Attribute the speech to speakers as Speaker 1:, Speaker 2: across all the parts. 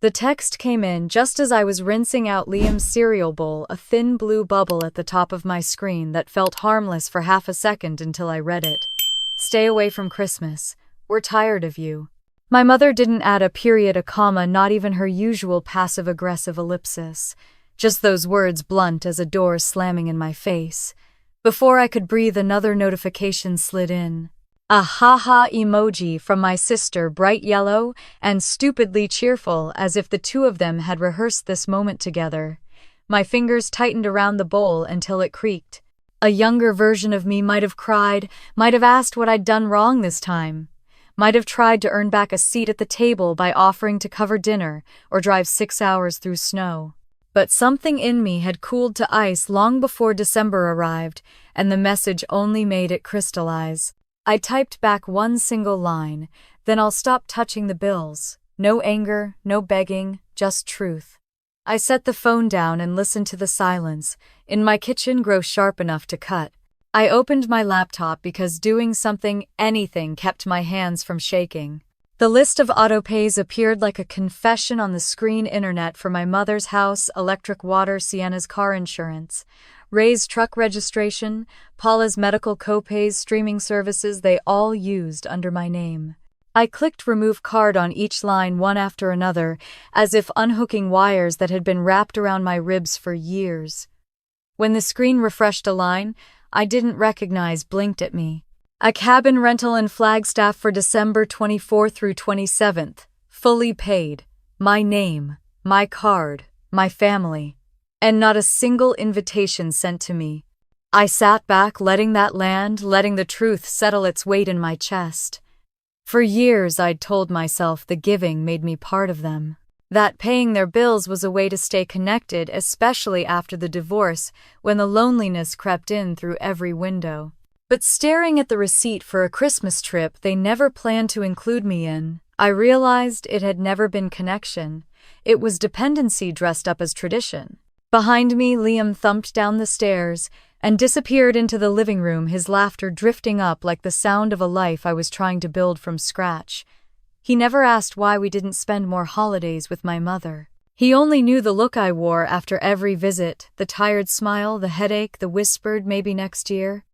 Speaker 1: The text came in just as I was rinsing out Liam's cereal bowl, a thin blue bubble at the top of my screen that felt harmless for half a second until I read it. Stay away from Christmas. We're tired of you. My mother didn't add a period, a comma, not even her usual passive-aggressive ellipsis. Just those words blunt as a door slamming in my face. Before I could breathe, another notification slid in. A haha emoji from my sister, bright yellow and stupidly cheerful, as if the two of them had rehearsed this moment together. My fingers tightened around the bowl until it creaked. A younger version of me might have cried, might have asked what I'd done wrong this time, might have tried to earn back a seat at the table by offering to cover dinner or drive 6 hours through snow. But something in me had cooled to ice long before December arrived, and the message only made it crystallize. I typed back one single line, then I'll stop touching the bills. No anger, no begging, just truth. I set the phone down and listened to the silence in my kitchen grow sharp enough to cut. I opened my laptop because doing something, anything, kept my hands from shaking. The list of autopays appeared like a confession on the screen. Internet for my mother's house, electric, water, Sienna's car insurance, Ray's truck registration, Paula's medical copays, streaming services, they all used under my name. I clicked remove card on each line one after another, as if unhooking wires that had been wrapped around my ribs for years. When the screen refreshed, a line I didn't recognize blinked at me. A cabin rental in Flagstaff for December 24 through 27th, fully paid. My name, my card, my family. And not a single invitation sent to me. I sat back, letting that land, letting the truth settle its weight in my chest. For years I'd told myself the giving made me part of them, that paying their bills was a way to stay connected, especially after the divorce, when the loneliness crept in through every window. But staring at the receipt for a Christmas trip they never planned to include me in, I realized it had never been connection. It was dependency dressed up as tradition. Behind me, Liam thumped down the stairs and disappeared into the living room, his laughter drifting up like the sound of a life I was trying to build from scratch. He never asked why we didn't spend more holidays with my mother. He only knew the look I wore after every visit, the tired smile, the headache, the whispered maybe next year.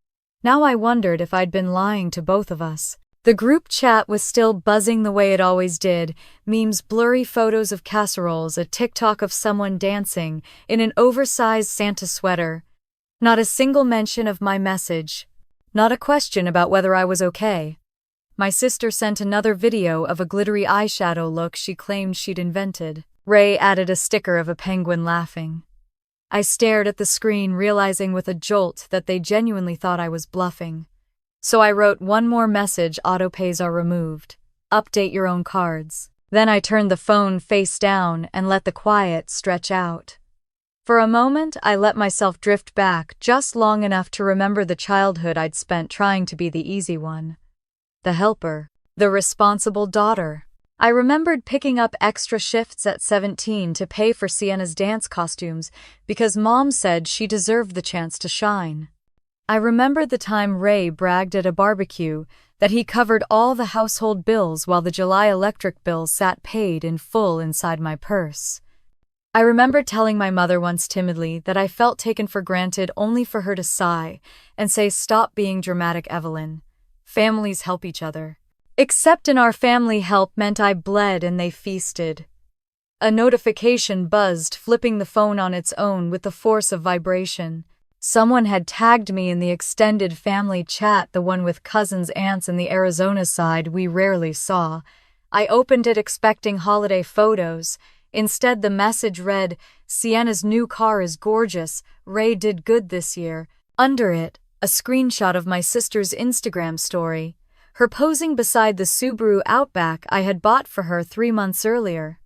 Speaker 1: Now I wondered if I'd been lying to both of us. The group chat was still buzzing the way it always did, memes, blurry photos of casseroles, a TikTok of someone dancing in an oversized Santa sweater. Not a single mention of my message. Not a question about whether I was okay. My sister sent another video of a glittery eyeshadow look she claimed she'd invented. Ray added a sticker of a penguin laughing. I stared at the screen, realizing with a jolt that they genuinely thought I was bluffing. So I wrote one more message: autopays are removed. Update your own cards. Then I turned the phone face down and let the quiet stretch out. For a moment, I let myself drift back, just long enough to remember the childhood I'd spent trying to be the easy one. The helper. The responsible daughter. I remembered picking up extra shifts at 17 to pay for Sienna's dance costumes because Mom said she deserved the chance to shine. I remembered the time Ray bragged at a barbecue that he covered all the household bills while the July electric bill sat paid in full inside my purse. I remembered telling my mother once timidly that I felt taken for granted, only for her to sigh and say, "Stop being dramatic, Evelyn. Families help each other." Except in our family, help meant I bled and they feasted. A notification buzzed, flipping the phone on its own with the force of vibration. Someone had tagged me in the extended family chat, the one with cousins, aunts, and the Arizona side we rarely saw. I opened it expecting holiday photos. Instead, the message read, "Sienna's new car is gorgeous. Ray did good this year." Under it, a screenshot of my sister's Instagram story, her posing beside the Subaru Outback I had bought for her 3 months earlier.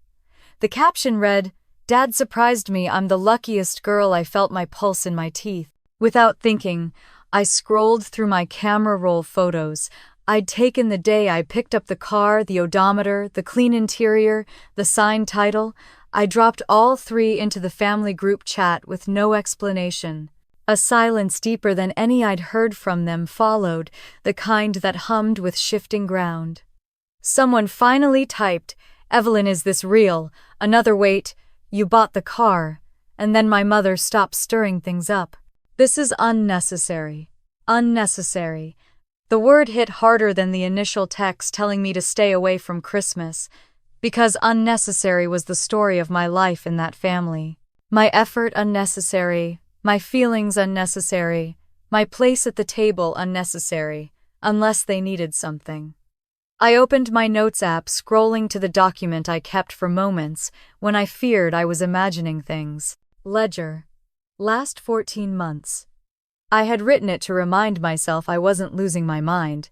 Speaker 1: The caption read, "Dad surprised me. I'm the luckiest girl." I felt my pulse in my teeth. Without thinking, I scrolled through my camera roll photos I'd taken the day I picked up the car, the odometer, the clean interior, the signed title. I dropped all 3 into the family group chat with no explanation. A silence deeper than any I'd heard from them followed, the kind that hummed with shifting ground. Someone finally typed, Evelyn, is this real? Another wait. You bought the car. And then my mother stopped stirring things up. This is unnecessary. Unnecessary. The word hit harder than the initial text telling me to stay away from Christmas, because unnecessary was the story of my life in that family. My effort unnecessary, my feelings unnecessary, my place at the table unnecessary, unless they needed something. I opened my notes app, scrolling to the document I kept for moments when I feared I was imagining things. Ledger. Last 14 months. I had written it to remind myself I wasn't losing my mind.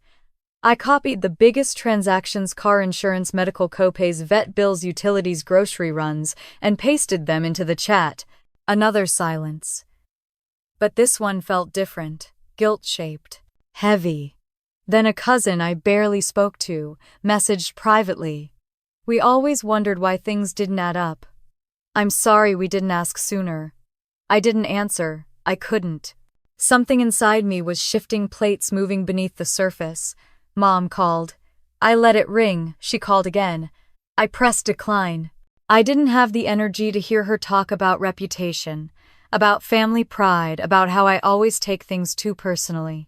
Speaker 1: I copied the biggest transactions: car insurance, medical copays, vet bills, utilities, grocery runs, and pasted them into the chat. Another silence. But this one felt different, guilt-shaped, heavy. Then a cousin I barely spoke to messaged privately. We always wondered why things didn't add up. I'm sorry we didn't ask sooner. I didn't answer. I couldn't. Something inside me was shifting, plates moving beneath the surface. Mom called. I let it ring. She called again. I pressed decline. I didn't have the energy to hear her talk about reputation, about family pride, about how I always take things too personally.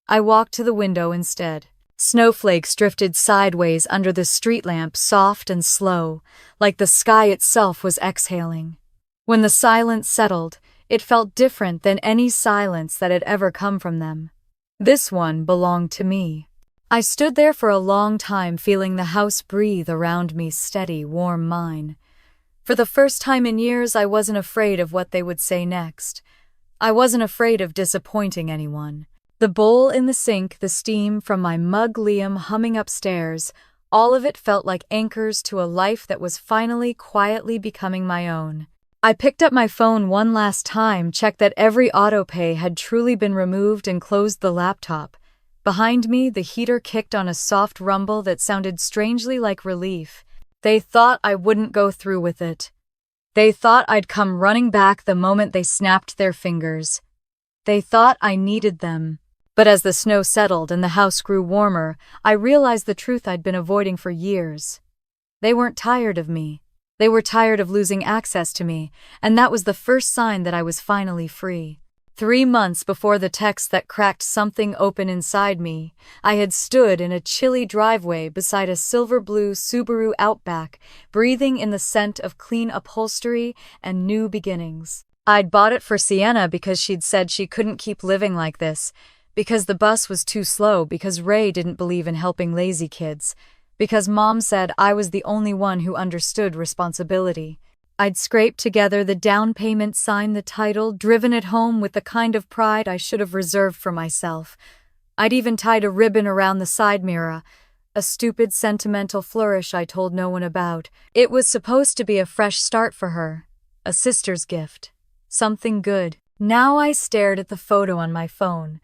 Speaker 1: I walked to the window instead. Snowflakes drifted sideways under the street lamp, soft and slow, like the sky itself was exhaling. When the silence settled, it felt different than any silence that had ever come from them. This one belonged to me. I stood there for a long time, feeling the house breathe around me, steady, warm mine. For the first time in years, I wasn't afraid of what they would say next. I wasn't afraid of disappointing anyone. The bowl in the sink, the steam from my mug, Liam humming upstairs, all of it felt like anchors to a life that was finally quietly becoming my own. I picked up my phone one last time, checked that every autopay had truly been removed, and closed the laptop. Behind me, the heater kicked on a soft rumble that sounded strangely like relief. They thought I wouldn't go through with it. They thought I'd come running back the moment they snapped their fingers. They thought I needed them. But as the snow settled and the house grew warmer, I realized the truth I'd been avoiding for years. They weren't tired of me. They were tired of losing access to me, and that was the first sign that I was finally free. 3 months before the text that cracked something open inside me, I had stood in a chilly driveway beside a silver-blue Subaru Outback, breathing in the scent of clean upholstery and new beginnings. I'd bought it for Sienna because she'd said she couldn't keep living like this, because the bus was too slow, because Ray didn't believe in helping lazy kids, because Mom said I was the only one who understood responsibility. I'd scraped together the down payment, signed the title, driven it home with the kind of pride I should have reserved for myself. I'd even tied a ribbon around the side mirror, a stupid sentimental flourish I told no one about. It was supposed to be a fresh start for her, a sister's gift, something good. Now I stared at the photo on my phone,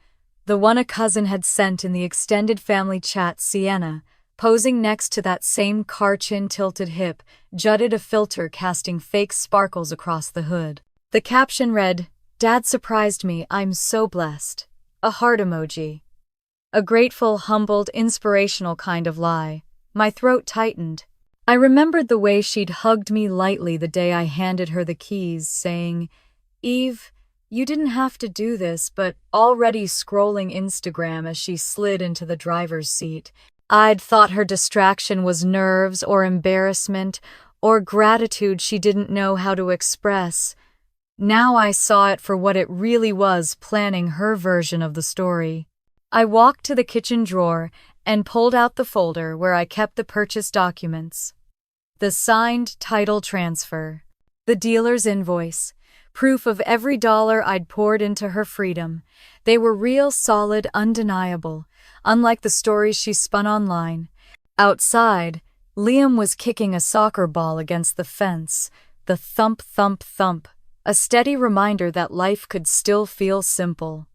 Speaker 1: the one a cousin had sent in the extended family chat. Sienna, posing next to that same car, chin tilted, hip, jutted a filter casting fake sparkles across the hood. The caption read, "Dad surprised me, I'm so blessed." A heart emoji. A grateful, humbled, inspirational kind of lie. My throat tightened. I remembered the way she'd hugged me lightly the day I handed her the keys, saying, "Eve, you didn't have to do this," but already scrolling Instagram as she slid into the driver's seat. I'd thought her distraction was nerves or embarrassment or gratitude she didn't know how to express. Now I saw it for what it really was, planning her version of the story. I walked to the kitchen drawer and pulled out the folder where I kept the purchase documents. The signed title transfer, the dealer's invoice, proof of every dollar I'd poured into her freedom. They were real, solid, undeniable, unlike the stories she spun online. Outside, Liam was kicking a soccer ball against the fence, the thump, thump, thump, a steady reminder that life could still feel simple.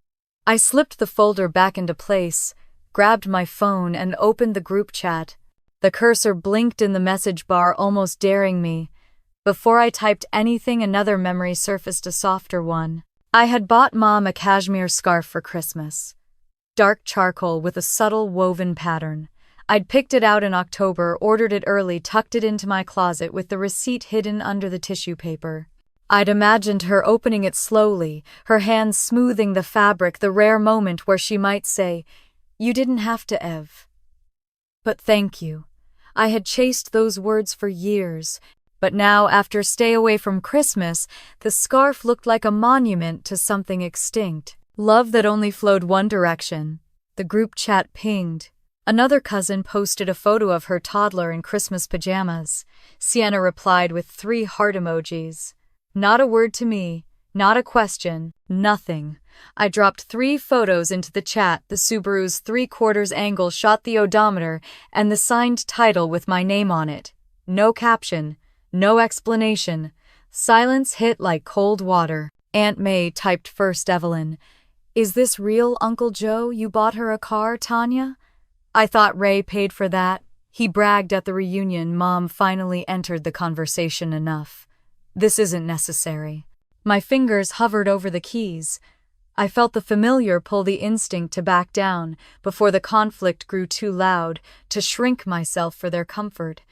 Speaker 1: I slipped the folder back into place, grabbed my phone, and opened the group chat. The cursor blinked in the message bar, almost daring me. Before I typed anything, another memory surfaced, a softer one. I had bought Mom a cashmere scarf for Christmas. Dark charcoal with a subtle woven pattern. I'd picked it out in October, ordered it early, tucked it into my closet with the receipt hidden under the tissue paper. I'd imagined her opening it slowly, her hands smoothing the fabric, the rare moment where she might say, "You didn't have to, Ev." But thank you. I had chased those words for years, but now, after Stay Away from Christmas, the scarf looked like a monument to something extinct. Love that only flowed one direction. The group chat pinged. Another cousin posted a photo of her toddler in Christmas pajamas. Sienna replied with 3 heart emojis. Not a word to me, not a question, nothing. I dropped 3 photos into the chat, the Subaru's 3/4 angle shot, the odometer, and the signed title with my name on it. No caption, no explanation. Silence hit like cold water. Aunt May typed first. Evelyn, "Is this real, Uncle Joe? You bought her a car, Tanya?" "I thought Ray paid for that," he bragged at the reunion. Mom finally entered the conversation. "Enough. This isn't necessary." My fingers hovered over the keys. I felt the familiar pull, the instinct to back down before the conflict grew too loud, to shrink myself for their comfort.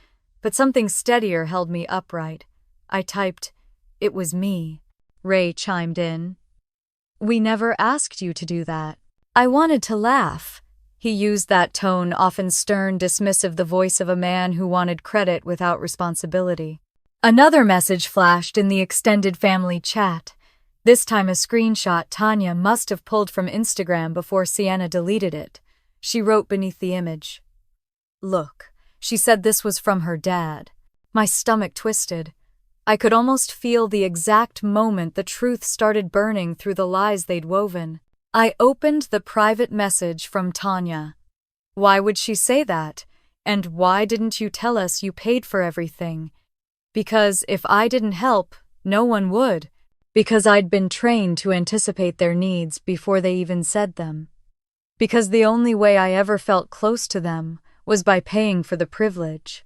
Speaker 1: But something steadier held me upright. I typed, "It was me." Ray chimed in. "We never asked you to do that." I wanted to laugh. He used that tone, often stern, dismissive, the voice of a man who wanted credit without responsibility. Another message flashed in the extended family chat. This time a screenshot Tanya must have pulled from Instagram before Sienna deleted it. She wrote beneath the image, "Look." She said this was from her dad. My stomach twisted. I could almost feel the exact moment the truth started burning through the lies they'd woven. I opened the private message from Tanya. "Why would she say that? And why didn't you tell us you paid for everything?" "Because if I didn't help, no one would." Because I'd been trained to anticipate their needs before they even said them. Because the only way I ever felt close to them was by paying for the privilege.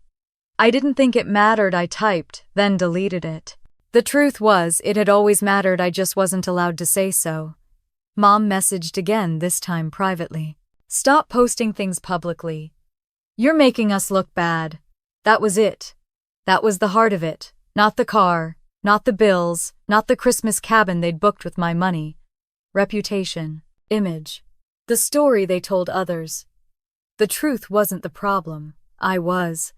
Speaker 1: I didn't think it mattered. I typed, then deleted it. The truth was, it had always mattered, I just wasn't allowed to say so. Mom messaged again, this time privately. "Stop posting things publicly. You're making us look bad." That was it. That was the heart of it. Not the car, not the bills, not the Christmas cabin they'd booked with my money. Reputation, image, the story they told others. The truth wasn't the problem. I was.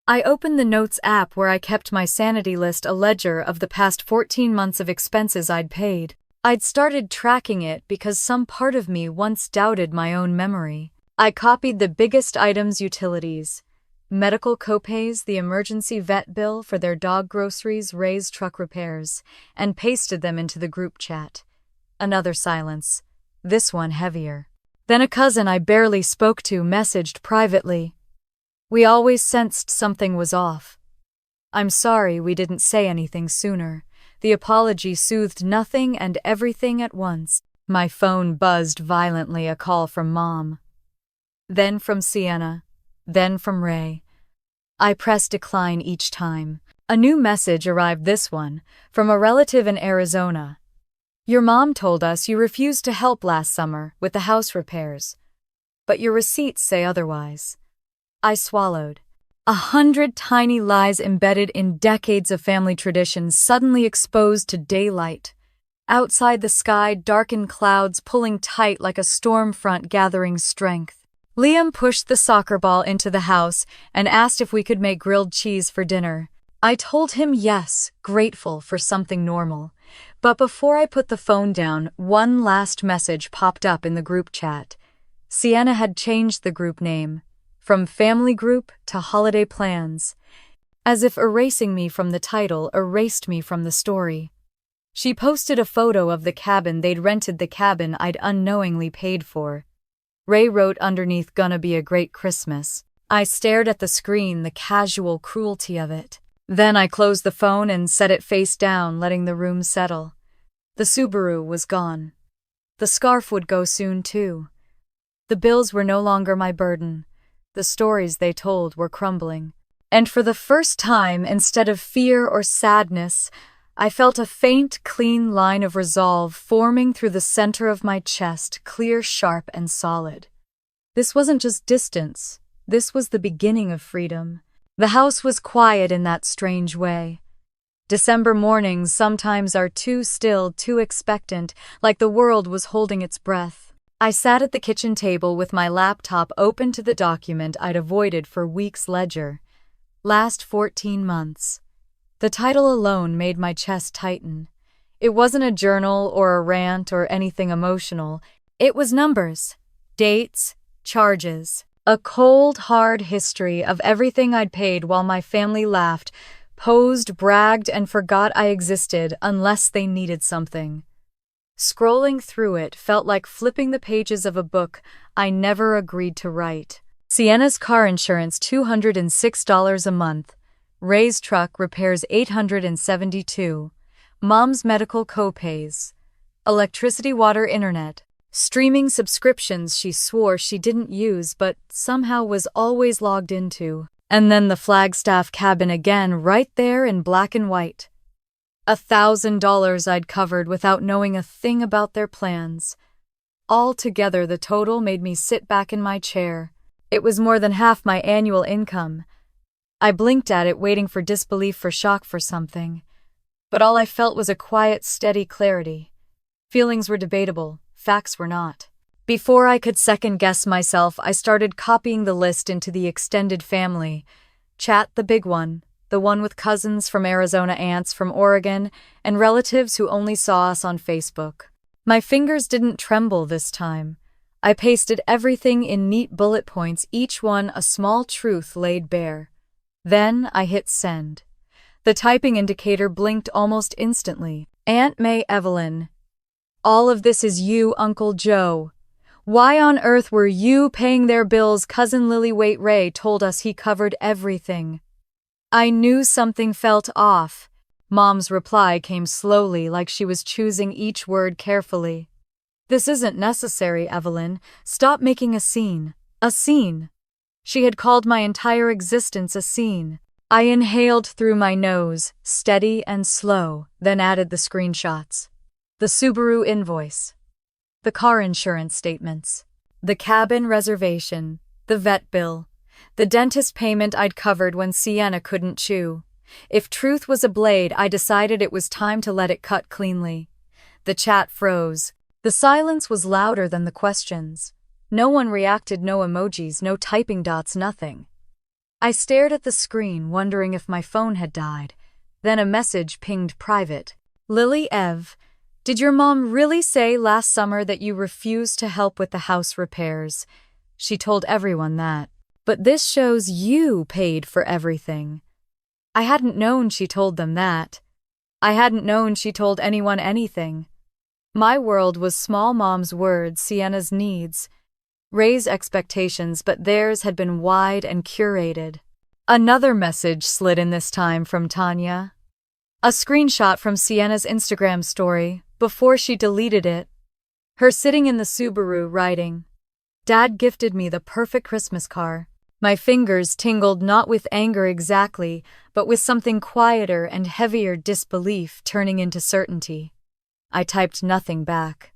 Speaker 1: I opened the Notes app where I kept my sanity list, a ledger of the past 14 months of expenses I'd paid. I'd started tracking it because some part of me once doubted my own memory. I copied the biggest items: utilities, medical copays, the emergency vet bill for their dog groceries, Ray's truck repairs, and pasted them into the group chat. Another silence, this one heavier. Then a cousin I barely spoke to messaged privately. "We always sensed something was off. I'm sorry we didn't say anything sooner." The apology soothed nothing and everything at once. My phone buzzed violently, a call from Mom. Then from Sienna. Then from Ray. I pressed decline each time. A new message arrived, this one, from a relative in Arizona. "Your mom told us you refused to help last summer with the house repairs, but your receipts say otherwise." I swallowed. 100 tiny lies embedded in decades of family traditions suddenly exposed to daylight. Outside, the sky darkened, clouds pulling tight like a storm front gathering strength. Liam pushed the soccer ball into the house and asked if we could make grilled cheese for dinner. I told him yes, grateful for something normal. But before I put the phone down, one last message popped up in the group chat. Sienna had changed the group name from Family Group to Holiday Plans, as if erasing me from the title erased me from the story. She posted a photo of the cabin they'd rented, the cabin I'd unknowingly paid for. Ray wrote underneath, "Gonna be a great Christmas." I stared at the screen, the casual cruelty of it. Then I closed the phone and set it face down, letting the room settle. The Subaru was gone. The scarf would go soon, too. The bills were no longer my burden. The stories they told were crumbling. And for the first time, instead of fear or sadness, I felt a faint, clean line of resolve forming through the center of my chest, clear, sharp, and solid. This wasn't just distance. This was the beginning of freedom. The house was quiet in that strange way. December mornings sometimes are too still, too expectant, like the world was holding its breath. I sat at the kitchen table with my laptop open to the document I'd avoided for weeks. Ledger. Last 14 months. The title alone made my chest tighten. It wasn't a journal or a rant or anything emotional. It was numbers, dates, charges. A cold, hard history of everything I'd paid while my family laughed, posed, bragged, and forgot I existed unless they needed something. Scrolling through it felt like flipping the pages of a book I never agreed to write. Sienna's car insurance $206 a month. Ray's truck repairs $872. Mom's medical co-pays. Electricity, water, internet. Streaming subscriptions she swore she didn't use but somehow was always logged into. And then the Flagstaff cabin again, right there in black and white. $1,000 I'd covered without knowing a thing about their plans. Altogether, the total made me sit back in my chair. It was more than half my annual income. I blinked at it, waiting for disbelief, for shock, for something. But all I felt was a quiet, steady clarity. Feelings were debatable, facts were not. Before I could second-guess myself, I started copying the list into the extended family. Chat, the big one. The one with cousins from Arizona, aunts from Oregon, and relatives who only saw us on Facebook. My fingers didn't tremble this time. I pasted everything in neat bullet points, each one a small truth laid bare. Then I hit send. The typing indicator blinked almost instantly. Aunt May Evelyn. All of this is you, Uncle Joe. Why on earth were you paying their bills? Cousin Lily. Wait, Ray told us he covered everything. I knew something felt off. Mom's reply came slowly, like she was choosing each word carefully. This isn't necessary, Evelyn. Stop making a scene. A scene. She had called my entire existence a scene. I inhaled through my nose, steady and slow, then added the screenshots. The Subaru invoice. The car insurance statements. The cabin reservation. The vet bill. The dentist payment I'd covered when Sienna couldn't chew. If truth was a blade, I decided it was time to let it cut cleanly. The chat froze. The silence was louder than the questions. No one reacted, no emojis, no typing dots, nothing. I stared at the screen, wondering if my phone had died. Then a message pinged private. Lily Ev, did your mom really say last summer that you refused to help with the house repairs? She told everyone that. But this shows you paid for everything. I hadn't known she told them that. I hadn't known she told anyone anything. My world was small. Mom's words, Sienna's needs, Ray's expectations, but theirs had been wide and curated. Another message slid in this time from Tanya. A screenshot from Sienna's Instagram story, before she deleted it. Her sitting in the Subaru writing, Dad gifted me the perfect Christmas car. My fingers tingled, not with anger exactly, but with something quieter and heavier, disbelief turning into certainty. I typed nothing back.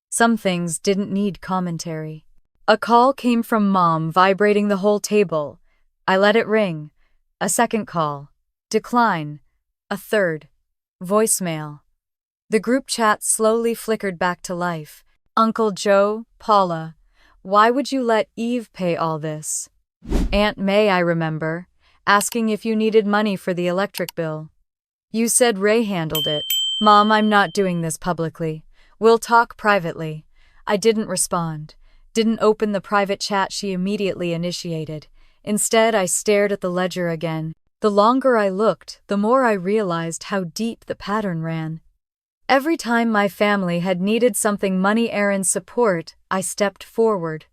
Speaker 1: Some things didn't need commentary. A call came from Mom, vibrating the whole table. I let it ring. A second call. Decline. A third. Voicemail. The group chat slowly flickered back to life. Uncle Joe, Paula, why would you let Eve pay all this? Aunt May, I remember, asking if you needed money for the electric bill. You said Ray handled it. Mom, I'm not doing this publicly. We'll talk privately. I didn't respond. Didn't open the private chat she immediately initiated. Instead, I stared at the ledger again. The longer I looked, the more I realized how deep the pattern ran. Every time my family had needed something, money, errand, support, I stepped forward.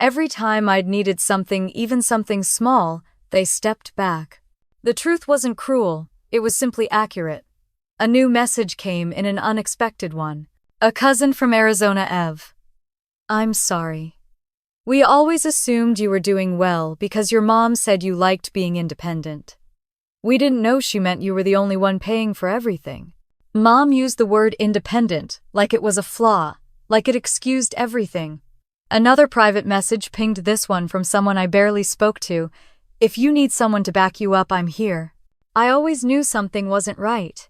Speaker 1: Every time I'd needed something, even something small, they stepped back. The truth wasn't cruel, it was simply accurate. A new message came in an unexpected one. A cousin from Arizona, Ev. I'm sorry. We always assumed you were doing well because your mom said you liked being independent. We didn't know she meant you were the only one paying for everything. Mom used the word independent like it was a flaw, like it excused everything. Another private message pinged, this one from someone I barely spoke to. If you need someone to back you up, I'm here. I always knew something wasn't right.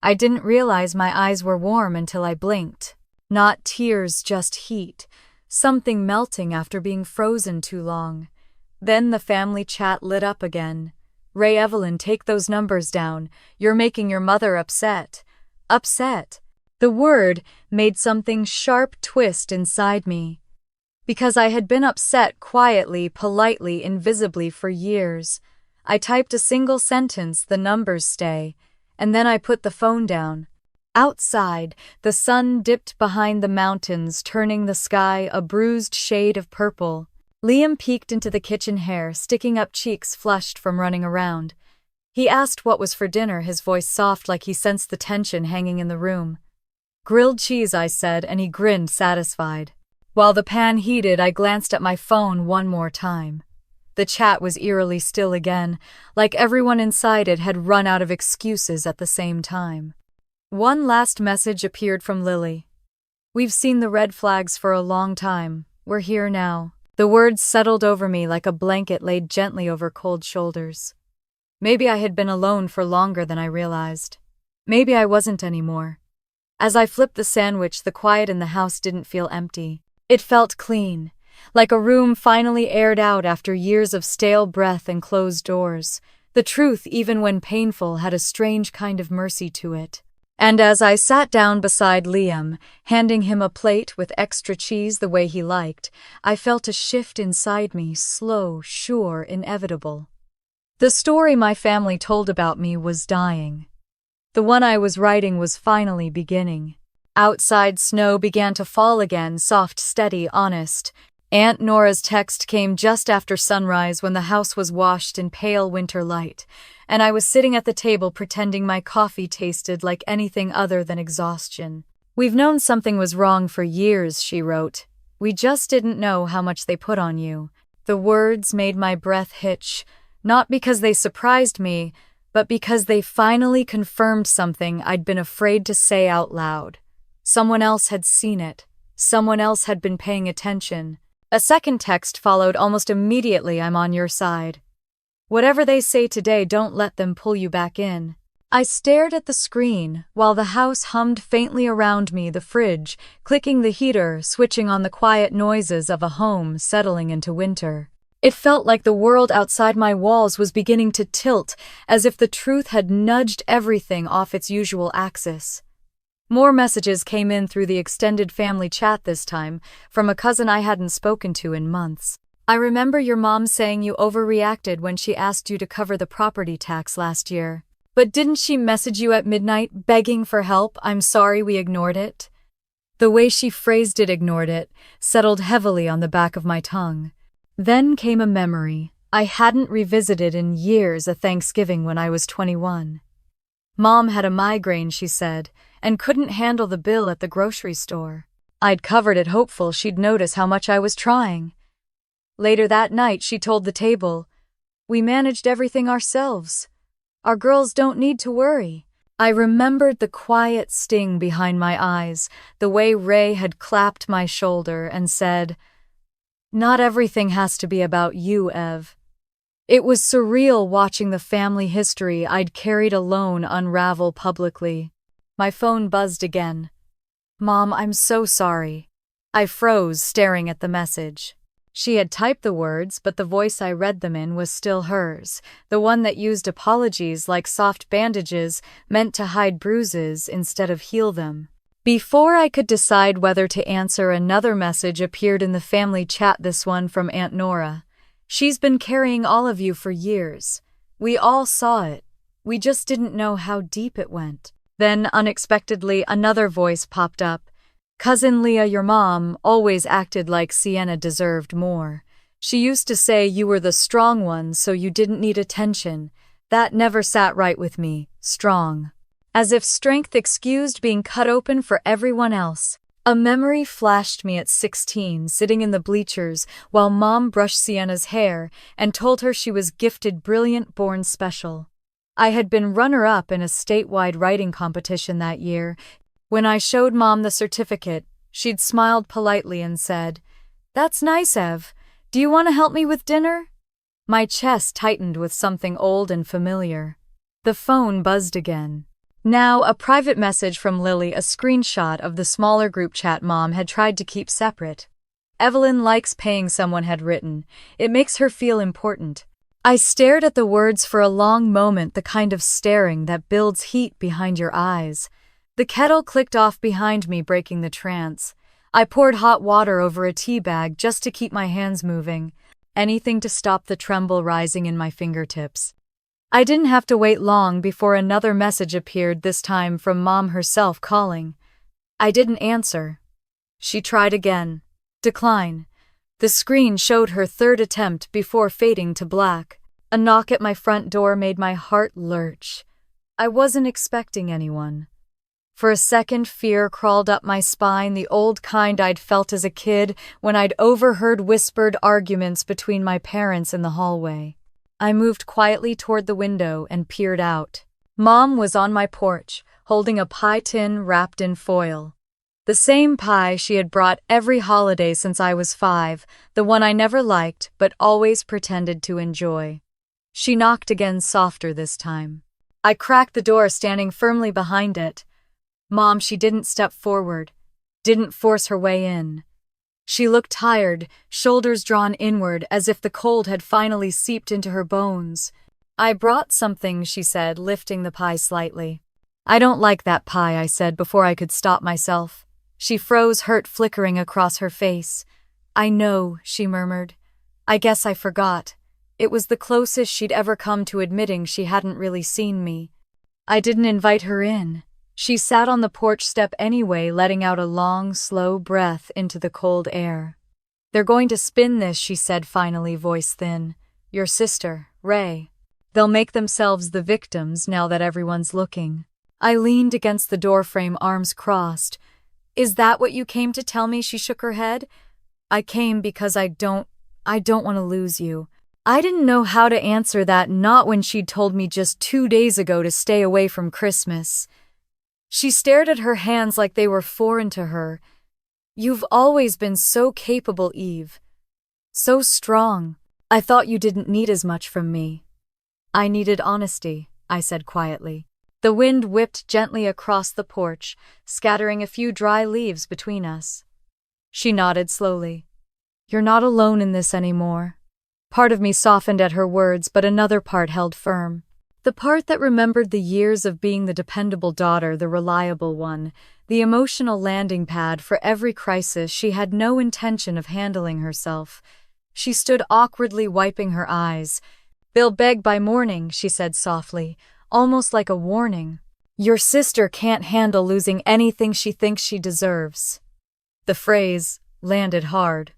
Speaker 1: I didn't realize my eyes were warm until I blinked. Not tears, just heat. Something melting after being frozen too long. Then the family chat lit up again. Ray, Evelyn, take those numbers down. You're making your mother upset. Upset. The word made something sharp twist inside me. Because I had been upset quietly, politely, invisibly for years. I typed a single sentence, the numbers stay, and then I put the phone down. Outside, the sun dipped behind the mountains, turning the sky a bruised shade of purple. Liam peeked into the kitchen, hair sticking up, cheeks flushed from running around. He asked what was for dinner, his voice soft like he sensed the tension hanging in the room. Grilled cheese, I said, and he grinned, satisfied. While the pan heated, I glanced at my phone one more time. The chat was eerily still again, like everyone inside it had run out of excuses at the same time. One last message appeared from Lily. We've seen the red flags for a long time. We're here now. The words settled over me like a blanket laid gently over cold shoulders. Maybe I had been alone for longer than I realized. Maybe I wasn't anymore. As I flipped the sandwich, the quiet in the house didn't feel empty. It felt clean, like a room finally aired out after years of stale breath and closed doors. The truth, even when painful, had a strange kind of mercy to it. And as I sat down beside Liam, handing him a plate with extra cheese the way he liked, I felt a shift inside me, slow, sure, inevitable. The story my family told about me was dying. The one I was writing was finally beginning. Outside, snow began to fall again, soft, steady, honest. Aunt Nora's text came just after sunrise when the house was washed in pale winter light, and I was sitting at the table pretending my coffee tasted like anything other than exhaustion. We've known something was wrong for years, she wrote. We just didn't know how much they put on you. The words made my breath hitch, not because they surprised me, but because they finally confirmed something I'd been afraid to say out loud. Someone else had seen it. Someone else had been paying attention. A second text followed almost immediately. I'm on your side. Whatever they say today, don't let them pull you back in. I stared at the screen while the house hummed faintly around me, the fridge, clicking the heater, switching on the quiet noises of a home settling into winter. It felt like the world outside my walls was beginning to tilt, as if the truth had nudged everything off its usual axis. More messages came in through the extended family chat this time, from a cousin I hadn't spoken to in months. I remember your mom saying you overreacted when she asked you to cover the property tax last year. But didn't she message you at midnight, begging for help? I'm sorry we ignored it. The way she phrased it, ignored it, settled heavily on the back of my tongue. Then came a memory I hadn't revisited in years, a Thanksgiving when I was 21. Mom had a migraine, she said, and couldn't handle the bill at the grocery store. I'd covered it, hopeful she'd notice how much I was trying. Later that night, she told the table, we managed everything ourselves. Our girls don't need to worry. I remembered the quiet sting behind my eyes, the way Ray had clapped my shoulder and said, not everything has to be about you, Ev. It was surreal watching the family history I'd carried alone unravel publicly. My phone buzzed again. Mom, I'm so sorry. I froze, staring at the message. She had typed the words, but the voice I read them in was still hers, the one that used apologies like soft bandages meant to hide bruises instead of heal them. Before I could decide whether to answer, another message appeared in the family chat, this one from Aunt Nora. She's been carrying all of you for years. We all saw it. We just didn't know how deep it went. Then, unexpectedly, another voice popped up. Cousin Leah, your mom, always acted like Sienna deserved more. She used to say you were the strong one, so you didn't need attention. That never sat right with me. Strong. As if strength excused being cut open for everyone else. A memory flashed me at 16, sitting in the bleachers while Mom brushed Sienna's hair and told her she was gifted, brilliant, born special. I had been runner-up in a statewide writing competition that year. When I showed Mom the certificate, she'd smiled politely and said, That's nice, Ev. Do you want to help me with dinner? My chest tightened with something old and familiar. The phone buzzed again. Now, a private message from Lily, a screenshot of the smaller group chat Mom had tried to keep separate. Evelyn likes paying, someone had written. It makes her feel important. I stared at the words for a long moment, the kind of staring that builds heat behind your eyes. The kettle clicked off behind me, breaking the trance. I poured hot water over a tea bag just to keep my hands moving, anything to stop the tremble rising in my fingertips. I didn't have to wait long before another message appeared, this time from Mom herself calling. I didn't answer. She tried again. Decline. The screen showed her third attempt before fading to black. A knock at my front door made my heart lurch. I wasn't expecting anyone. For a second, fear crawled up my spine, the old kind I'd felt as a kid when I'd overheard whispered arguments between my parents in the hallway. I moved quietly toward the window and peered out. Mom was on my porch, holding a pie tin wrapped in foil. The same pie she had brought every holiday since I was 5, the one I never liked but always pretended to enjoy. She knocked again, softer this time. I cracked the door, standing firmly behind it. Mom, she didn't step forward, didn't force her way in. She looked tired, shoulders drawn inward as if the cold had finally seeped into her bones. I brought something, she said, lifting the pie slightly. I don't like that pie, I said before I could stop myself. She froze, hurt flickering across her face. I know, she murmured. I guess I forgot. It was the closest she'd ever come to admitting she hadn't really seen me. I didn't invite her in. She sat on the porch step anyway, letting out a long, slow breath into the cold air. They're going to spin this, she said finally, voice thin. Your sister, Ray. They'll make themselves the victims now that everyone's looking. I leaned against the doorframe, arms crossed. Is that what you came to tell me? She shook her head. I came because I don't want to lose you. I didn't know how to answer that, not when she'd told me just 2 days ago to stay away from Christmas. She stared at her hands like they were foreign to her. You've always been so capable, Eve. So strong. I thought you didn't need as much from me. I needed honesty, I said quietly. The wind whipped gently across the porch, scattering a few dry leaves between us. She nodded slowly. You're not alone in this anymore. Part of me softened at her words, but another part held firm. The part that remembered the years of being the dependable daughter, the reliable one, the emotional landing pad for every crisis she had no intention of handling herself. She stood awkwardly, wiping her eyes. They'll beg by morning, she said softly, almost like a warning. Your sister can't handle losing anything she thinks she deserves. The phrase landed hard.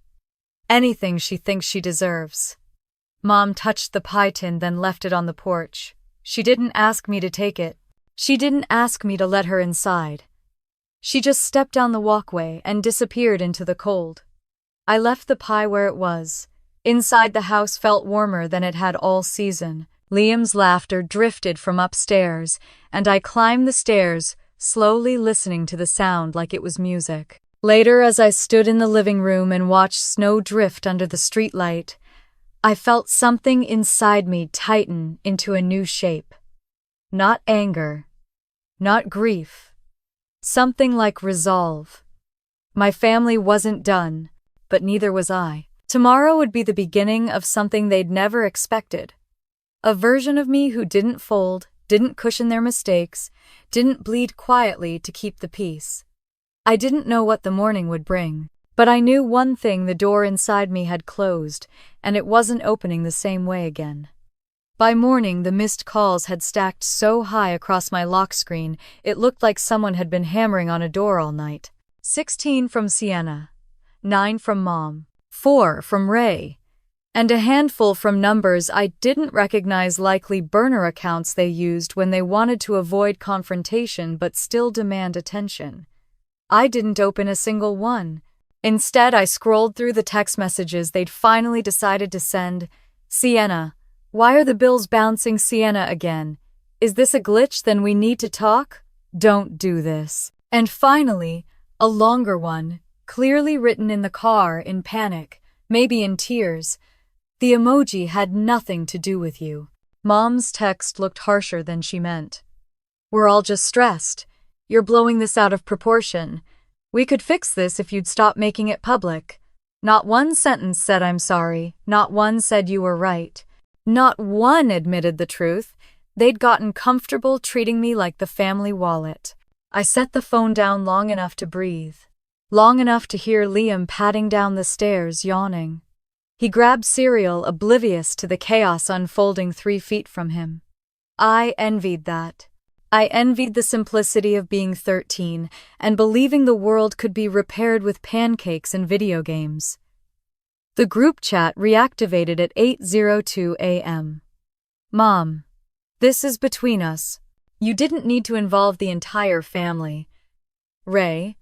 Speaker 1: Anything she thinks she deserves. Mom touched the pie tin, then left it on the porch. She didn't ask me to take it. She didn't ask me to let her inside. She just stepped down the walkway and disappeared into the cold. I left the pie where it was. Inside, the house felt warmer than it had all season. Liam's laughter drifted from upstairs, and I climbed the stairs, slowly listening to the sound like it was music. Later, as I stood in the living room and watched snow drift under the streetlight, I felt something inside me tighten into a new shape. Not anger, not grief. Something like resolve. My family wasn't done, but neither was I. Tomorrow would be the beginning of something they'd never expected. A version of me who didn't fold, didn't cushion their mistakes, didn't bleed quietly to keep the peace. I didn't know what the morning would bring. But I knew one thing: the door inside me had closed, and it wasn't opening the same way again. By morning, the missed calls had stacked so high across my lock screen, it looked like someone had been hammering on a door all night. 16 from Sienna, 9 from Mom, 4 from Ray, and a handful from numbers I didn't recognize, likely burner accounts they used when they wanted to avoid confrontation but still demand attention. I didn't open a single one. Instead, I scrolled through the text messages they'd finally decided to send. Sienna, why are the bills bouncing? Sienna again. Is this a glitch? Then we need to talk? Don't do this. And finally, a longer one. clearly written in the car in panic, maybe in tears. The emoji had nothing to do with you. Mom's text looked harsher than she meant. We're all just stressed. You're blowing this out of proportion. We could fix this if you'd stop making it public. Not one sentence said I'm sorry. Not one said you were right. Not one admitted the truth. They'd gotten comfortable treating me like the family wallet. I set the phone down long enough to breathe. Long enough to hear Liam padding down the stairs, yawning. He grabbed cereal, oblivious to the chaos unfolding 3 feet from him. I envied that. I envied the simplicity of being 13 and believing the world could be repaired with pancakes and video games. The group chat reactivated at 8:02 a.m. Mom, this is between us. You didn't need to involve the entire family. Ray,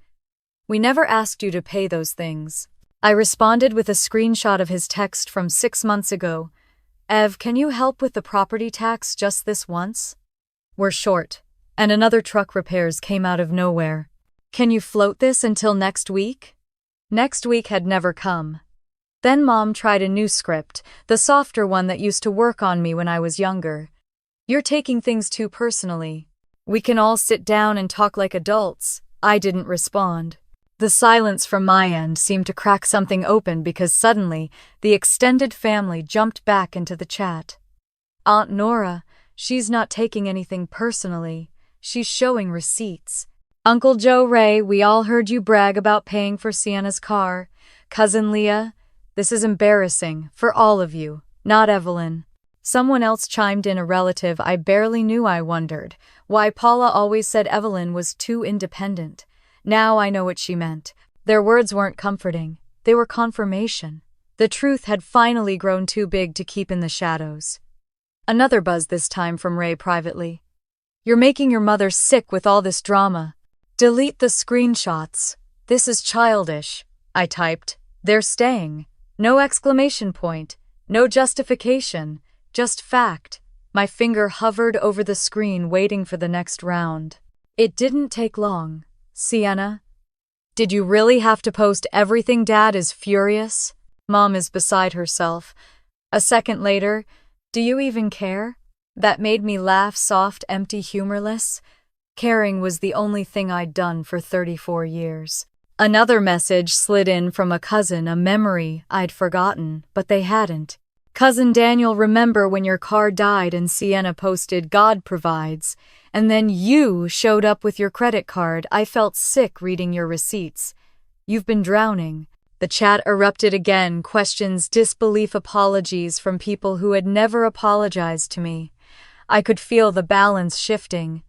Speaker 1: we never asked you to pay those things. I responded with a screenshot of his text from 6 months ago. Ev, can you help with the property tax just this once? We're short, and another truck repairs came out of nowhere. Can you float this until next week? Next week had never come. Then Mom tried a new script, the softer one that used to work on me when I was younger. You're taking things too personally. We can all sit down and talk like adults. I didn't respond. The silence from my end seemed to crack something open because suddenly the extended family jumped back into the chat. Aunt Nora, she's not taking anything personally. She's showing receipts. Uncle Joe, Ray, we all heard you brag about paying for Sienna's car. Cousin Leah, this is embarrassing for all of you, not Evelyn. Someone else chimed in, a relative I barely knew. I wondered why Paula always said Evelyn was too independent. Now I know what she meant. Their words weren't comforting. They were confirmation. The truth had finally grown too big to keep in the shadows. Another buzz, this time from Ray privately. You're making your mother sick with all this drama. Delete the screenshots. This is childish. I typed. They're staying. No exclamation point. No justification. Just fact. My finger hovered over the screen, waiting for the next round. It didn't take long. Sienna, did you really have to post everything? Dad is furious. Mom is beside herself. A second later, do you even care? That made me laugh, soft, empty, humorless. Caring was the only thing I'd done for 34 years. Another message slid in from a cousin, a memory I'd forgotten, but they hadn't. Cousin Daniel, remember when your car died and Sienna posted God provides, and then you showed up with your credit card? I felt sick reading your receipts. You've been drowning. The chat erupted again, questions, disbelief, apologies from people who had never apologized to me. I could feel the balance shifting.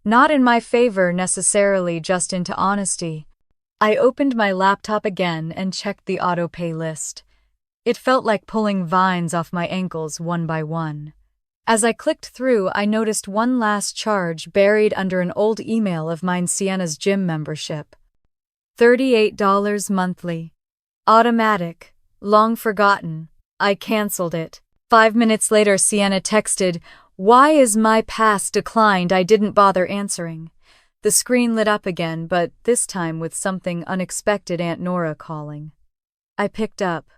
Speaker 1: Not in my favor necessarily, just into honesty. I opened my laptop again and checked the autopay list. It felt like pulling vines off my ankles one by one. As I clicked through, I noticed one last charge buried under an old email of mine: Sienna's gym membership. $38 monthly. Automatic. Long forgotten. I canceled it. 5 minutes later, Sienna texted, "Why is my pass declined?" I didn't bother answering. The screen lit up again, but this time with something unexpected: Aunt Nora calling. I picked up.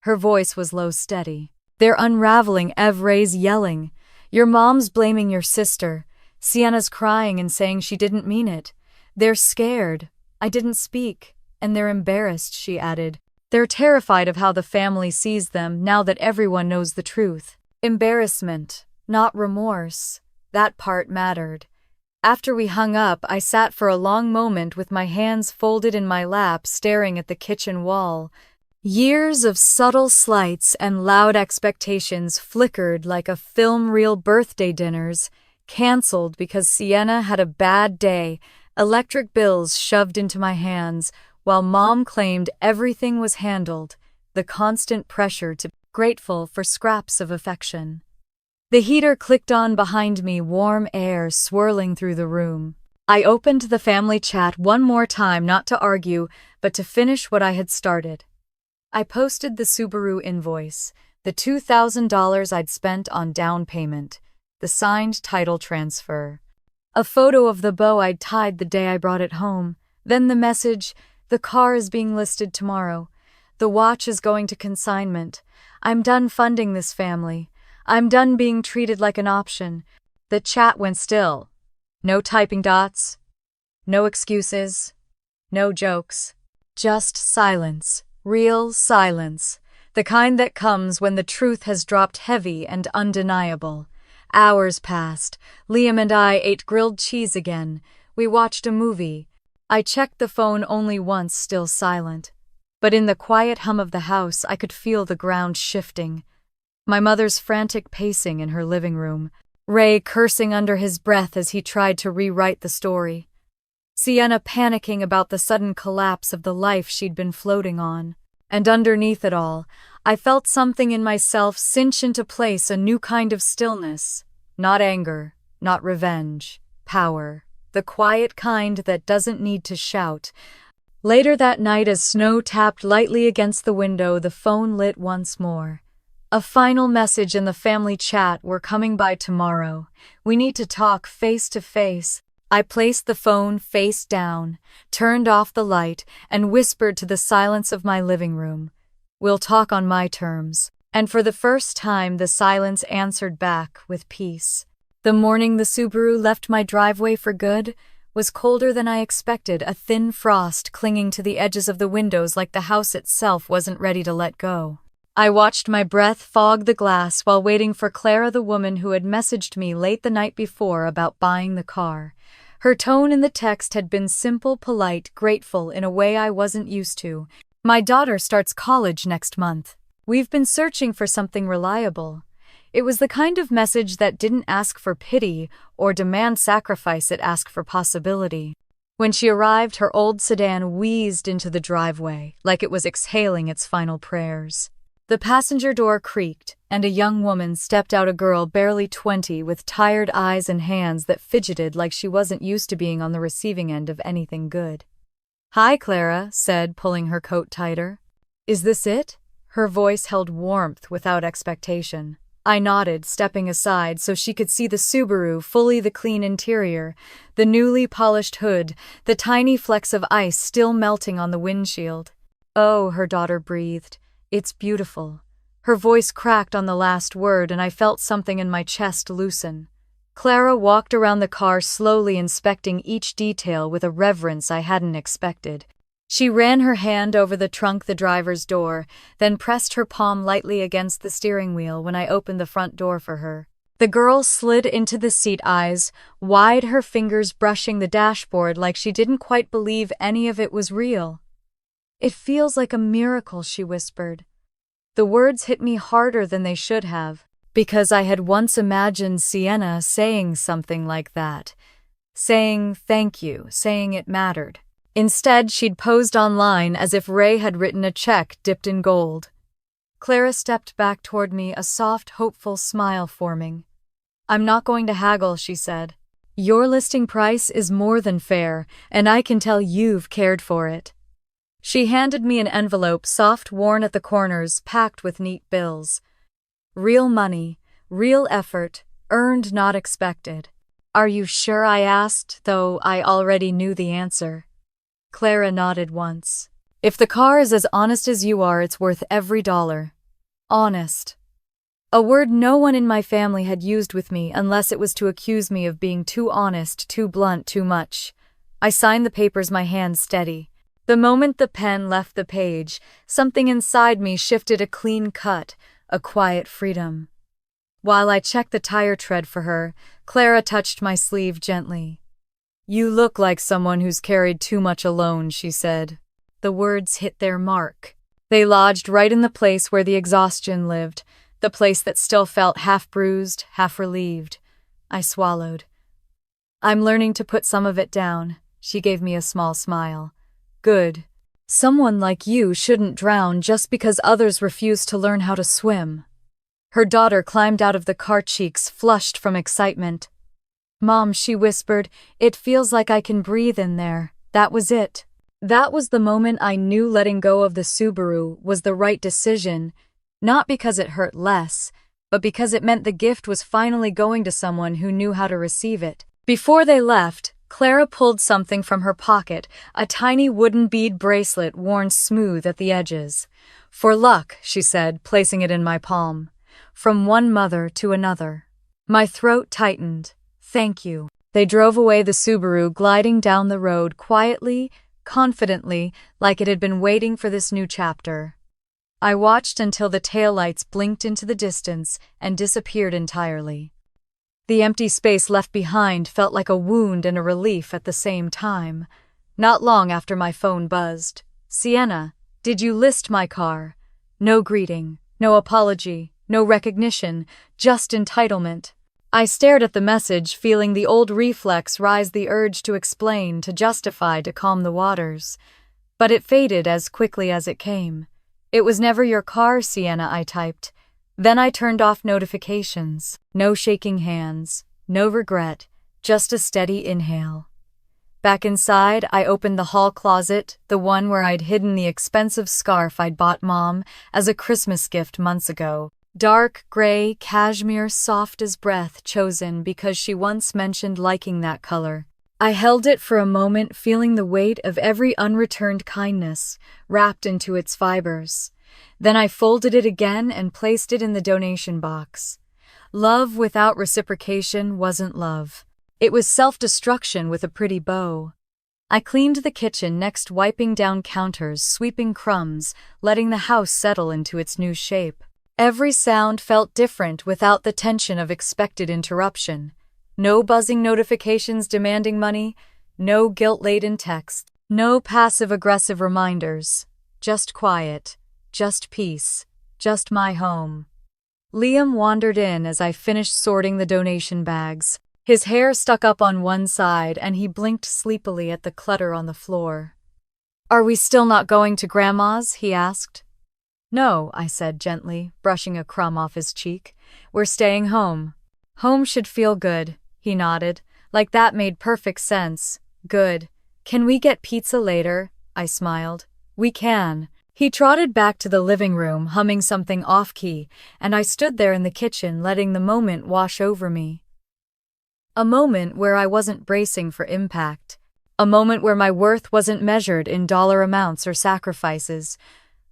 Speaker 1: Her voice was low, steady. They're unraveling. Ev, Ray's yelling. Your mom's blaming your sister. Sienna's crying and saying she didn't mean it. They're scared. I didn't speak. And they're embarrassed, she added. They're terrified of how the family sees them now that everyone knows the truth. Embarrassment, not remorse. That part mattered. After we hung up, I sat for a long moment with my hands folded in my lap, staring at the kitchen wall. Years of subtle slights and loud expectations flickered like a film reel. Birthday dinners, canceled because Sienna had a bad day, electric bills shoved into my hands, while Mom claimed everything was handled, the constant pressure to be grateful for scraps of affection. The heater clicked on behind me, warm air swirling through the room. I opened the family chat one more time, not to argue, but to finish what I had started. I posted the Subaru invoice, the $2,000 I'd spent on down payment, the signed title transfer, a photo of the bow I'd tied the day I brought it home, then the message, The car is being listed tomorrow. The watch is going to consignment. I'm done funding this family. I'm done being treated like an option." The chat went still. No typing dots. No excuses. No jokes. Just silence. Real silence. The kind that comes when the truth has dropped heavy and undeniable. Hours passed. Liam and I ate grilled cheese again. We watched a movie. I checked the phone only once, still silent. But in the quiet hum of the house, I could feel the ground shifting. My mother's frantic pacing in her living room. Ray cursing under his breath as he tried to rewrite the story. Sienna panicking about the sudden collapse of the life she'd been floating on. And underneath it all, I felt something in myself cinch into place, a new kind of stillness. Not anger, not revenge. Power. The quiet kind that doesn't need to shout. Later that night, as snow tapped lightly against the window, the phone lit once more. A final message in the family chat: "We're coming by tomorrow. We need to talk face to face." I placed the phone face down, turned off the light, and whispered to the silence of my living room, "We'll talk on my terms." And for the first time, the silence answered back with peace. The morning the Subaru left my driveway for good was colder than I expected, a thin frost clinging to the edges of the windows like the house itself wasn't ready to let go. I watched my breath fog the glass while waiting for Clara, the woman who had messaged me late the night before about buying the car. Her tone in the text had been simple, polite, grateful in a way I wasn't used to. "My daughter starts college next month. We've been searching for something reliable." It was the kind of message that didn't ask for pity or demand sacrifice, it asked for possibility. When she arrived, her old sedan wheezed into the driveway, like it was exhaling its final prayers. The passenger door creaked, and a young woman stepped out, a girl barely 20 with tired eyes and hands that fidgeted like she wasn't used to being on the receiving end of anything good. "Hi," Clara said, pulling her coat tighter. "Is this it?" Her voice held warmth without expectation. I nodded, stepping aside so she could see the Subaru, fully the clean interior, the newly polished hood, the tiny flecks of ice still melting on the windshield. "Oh," her daughter breathed. "It's beautiful." Her voice cracked on the last word, and I felt something in my chest loosen. Clara walked around the car, slowly inspecting each detail with a reverence I hadn't expected. She ran her hand over the trunk, the driver's door, then pressed her palm lightly against the steering wheel when I opened the front door for her. The girl slid into the seat, eyes wide, her fingers brushing the dashboard like she didn't quite believe any of it was real. "It feels like a miracle," she whispered. The words hit me harder than they should have, because I had once imagined Sienna saying something like that. Saying thank you, saying it mattered. Instead, she'd posed online as if Ray had written a check dipped in gold. Clara stepped back toward me, a soft, hopeful smile forming. "I'm not going to haggle," she said. "Your listing price is more than fair, and I can tell you've cared for it." She handed me an envelope, soft, worn at the corners, packed with neat bills. Real money, real effort, earned, not expected. "Are you sure?" I asked, though I already knew the answer. Clara nodded once. "If the car is as honest as you are, it's worth every dollar." Honest. A word no one in my family had used with me unless it was to accuse me of being too honest, too blunt, too much. I signed the papers, my hand steady. The moment the pen left the page, something inside me shifted, a clean cut, a quiet freedom. While I checked the tire tread for her, Clara touched my sleeve gently. "You look like someone who's carried too much alone," she said. The words hit their mark. They lodged right in the place where the exhaustion lived, the place that still felt half bruised, half relieved. I swallowed. "I'm learning to put some of it down." She gave me a small smile. "Good. Someone like you shouldn't drown just because others refuse to learn how to swim." Her daughter climbed out of the car, cheeks flushed from excitement. "Mom," she whispered, "it feels like I can breathe in there." That was it. That was the moment I knew letting go of the Subaru was the right decision, not because it hurt less, but because it meant the gift was finally going to someone who knew how to receive it. Before they left, Clara pulled something from her pocket, a tiny wooden bead bracelet worn smooth at the edges. "For luck," she said, placing it in my palm. "From one mother to another." My throat tightened. "Thank you." They drove away, the Subaru gliding down the road quietly, confidently, like it had been waiting for this new chapter. I watched until the taillights blinked into the distance and disappeared entirely. The empty space left behind felt like a wound and a relief at the same time. Not long after my phone buzzed. "Sienna, did you list my car?" No greeting, no apology, no recognition, just entitlement. I stared at the message, feeling the old reflex rise, the urge to explain, to justify, to calm the waters. But it faded as quickly as it came. "It was never your car, Sienna," I typed. Then I turned off notifications. No shaking hands, no regret, just a steady inhale. Back inside, I opened the hall closet, the one where I'd hidden the expensive scarf I'd bought Mom as a Christmas gift months ago. Dark, gray, cashmere, soft as breath, chosen because she once mentioned liking that color. I held it for a moment, feeling the weight of every unreturned kindness wrapped into its fibers. Then I folded it again and placed it in the donation box. Love without reciprocation wasn't love. It was self-destruction with a pretty bow. I cleaned the kitchen next, wiping down counters, sweeping crumbs, letting the house settle into its new shape. Every sound felt different without the tension of expected interruption. No buzzing notifications demanding money, no guilt-laden text, no passive-aggressive reminders. Just quiet, just peace, just my home. Liam wandered in as I finished sorting the donation bags. His hair stuck up on one side and he blinked sleepily at the clutter on the floor. "Are we still not going to Grandma's?" he asked. "No," I said gently, brushing a crumb off his cheek. "We're staying home." "Home should feel good," he nodded, like that made perfect sense. "Good. Can we get pizza later?" I smiled. "We can." He trotted back to the living room, humming something off-key, and I stood there in the kitchen, letting the moment wash over me. A moment where I wasn't bracing for impact. A moment where my worth wasn't measured in dollar amounts or sacrifices.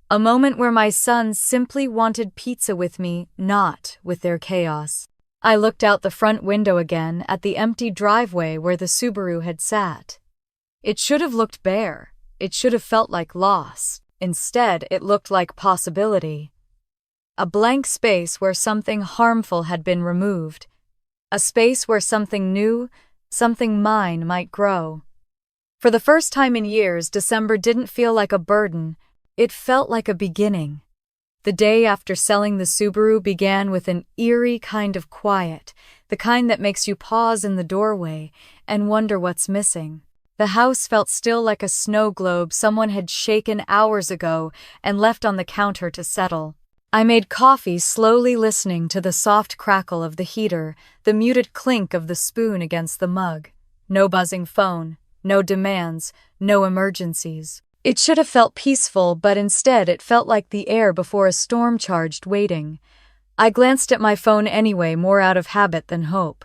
Speaker 1: A moment where my sons simply wanted pizza with me, not with their chaos. I looked out the front window again at the empty driveway where the Subaru had sat. It should have looked bare. It should have felt like loss. Instead, it looked like possibility. A blank space where something harmful had been removed. A space where something new, something mine, might grow. For the first time in years, December didn't feel like a burden. It felt like a beginning. The day after selling the Subaru began with an eerie kind of quiet, the kind that makes you pause in the doorway and wonder what's missing. The house felt still, like a snow globe someone had shaken hours ago and left on the counter to settle. I made coffee, slowly listening to the soft crackle of the heater, the muted clink of the spoon against the mug. No buzzing phone, no demands, no emergencies. It should have felt peaceful, but instead it felt like the air before a storm, charged, waiting. I glanced at my phone anyway, more out of habit than hope.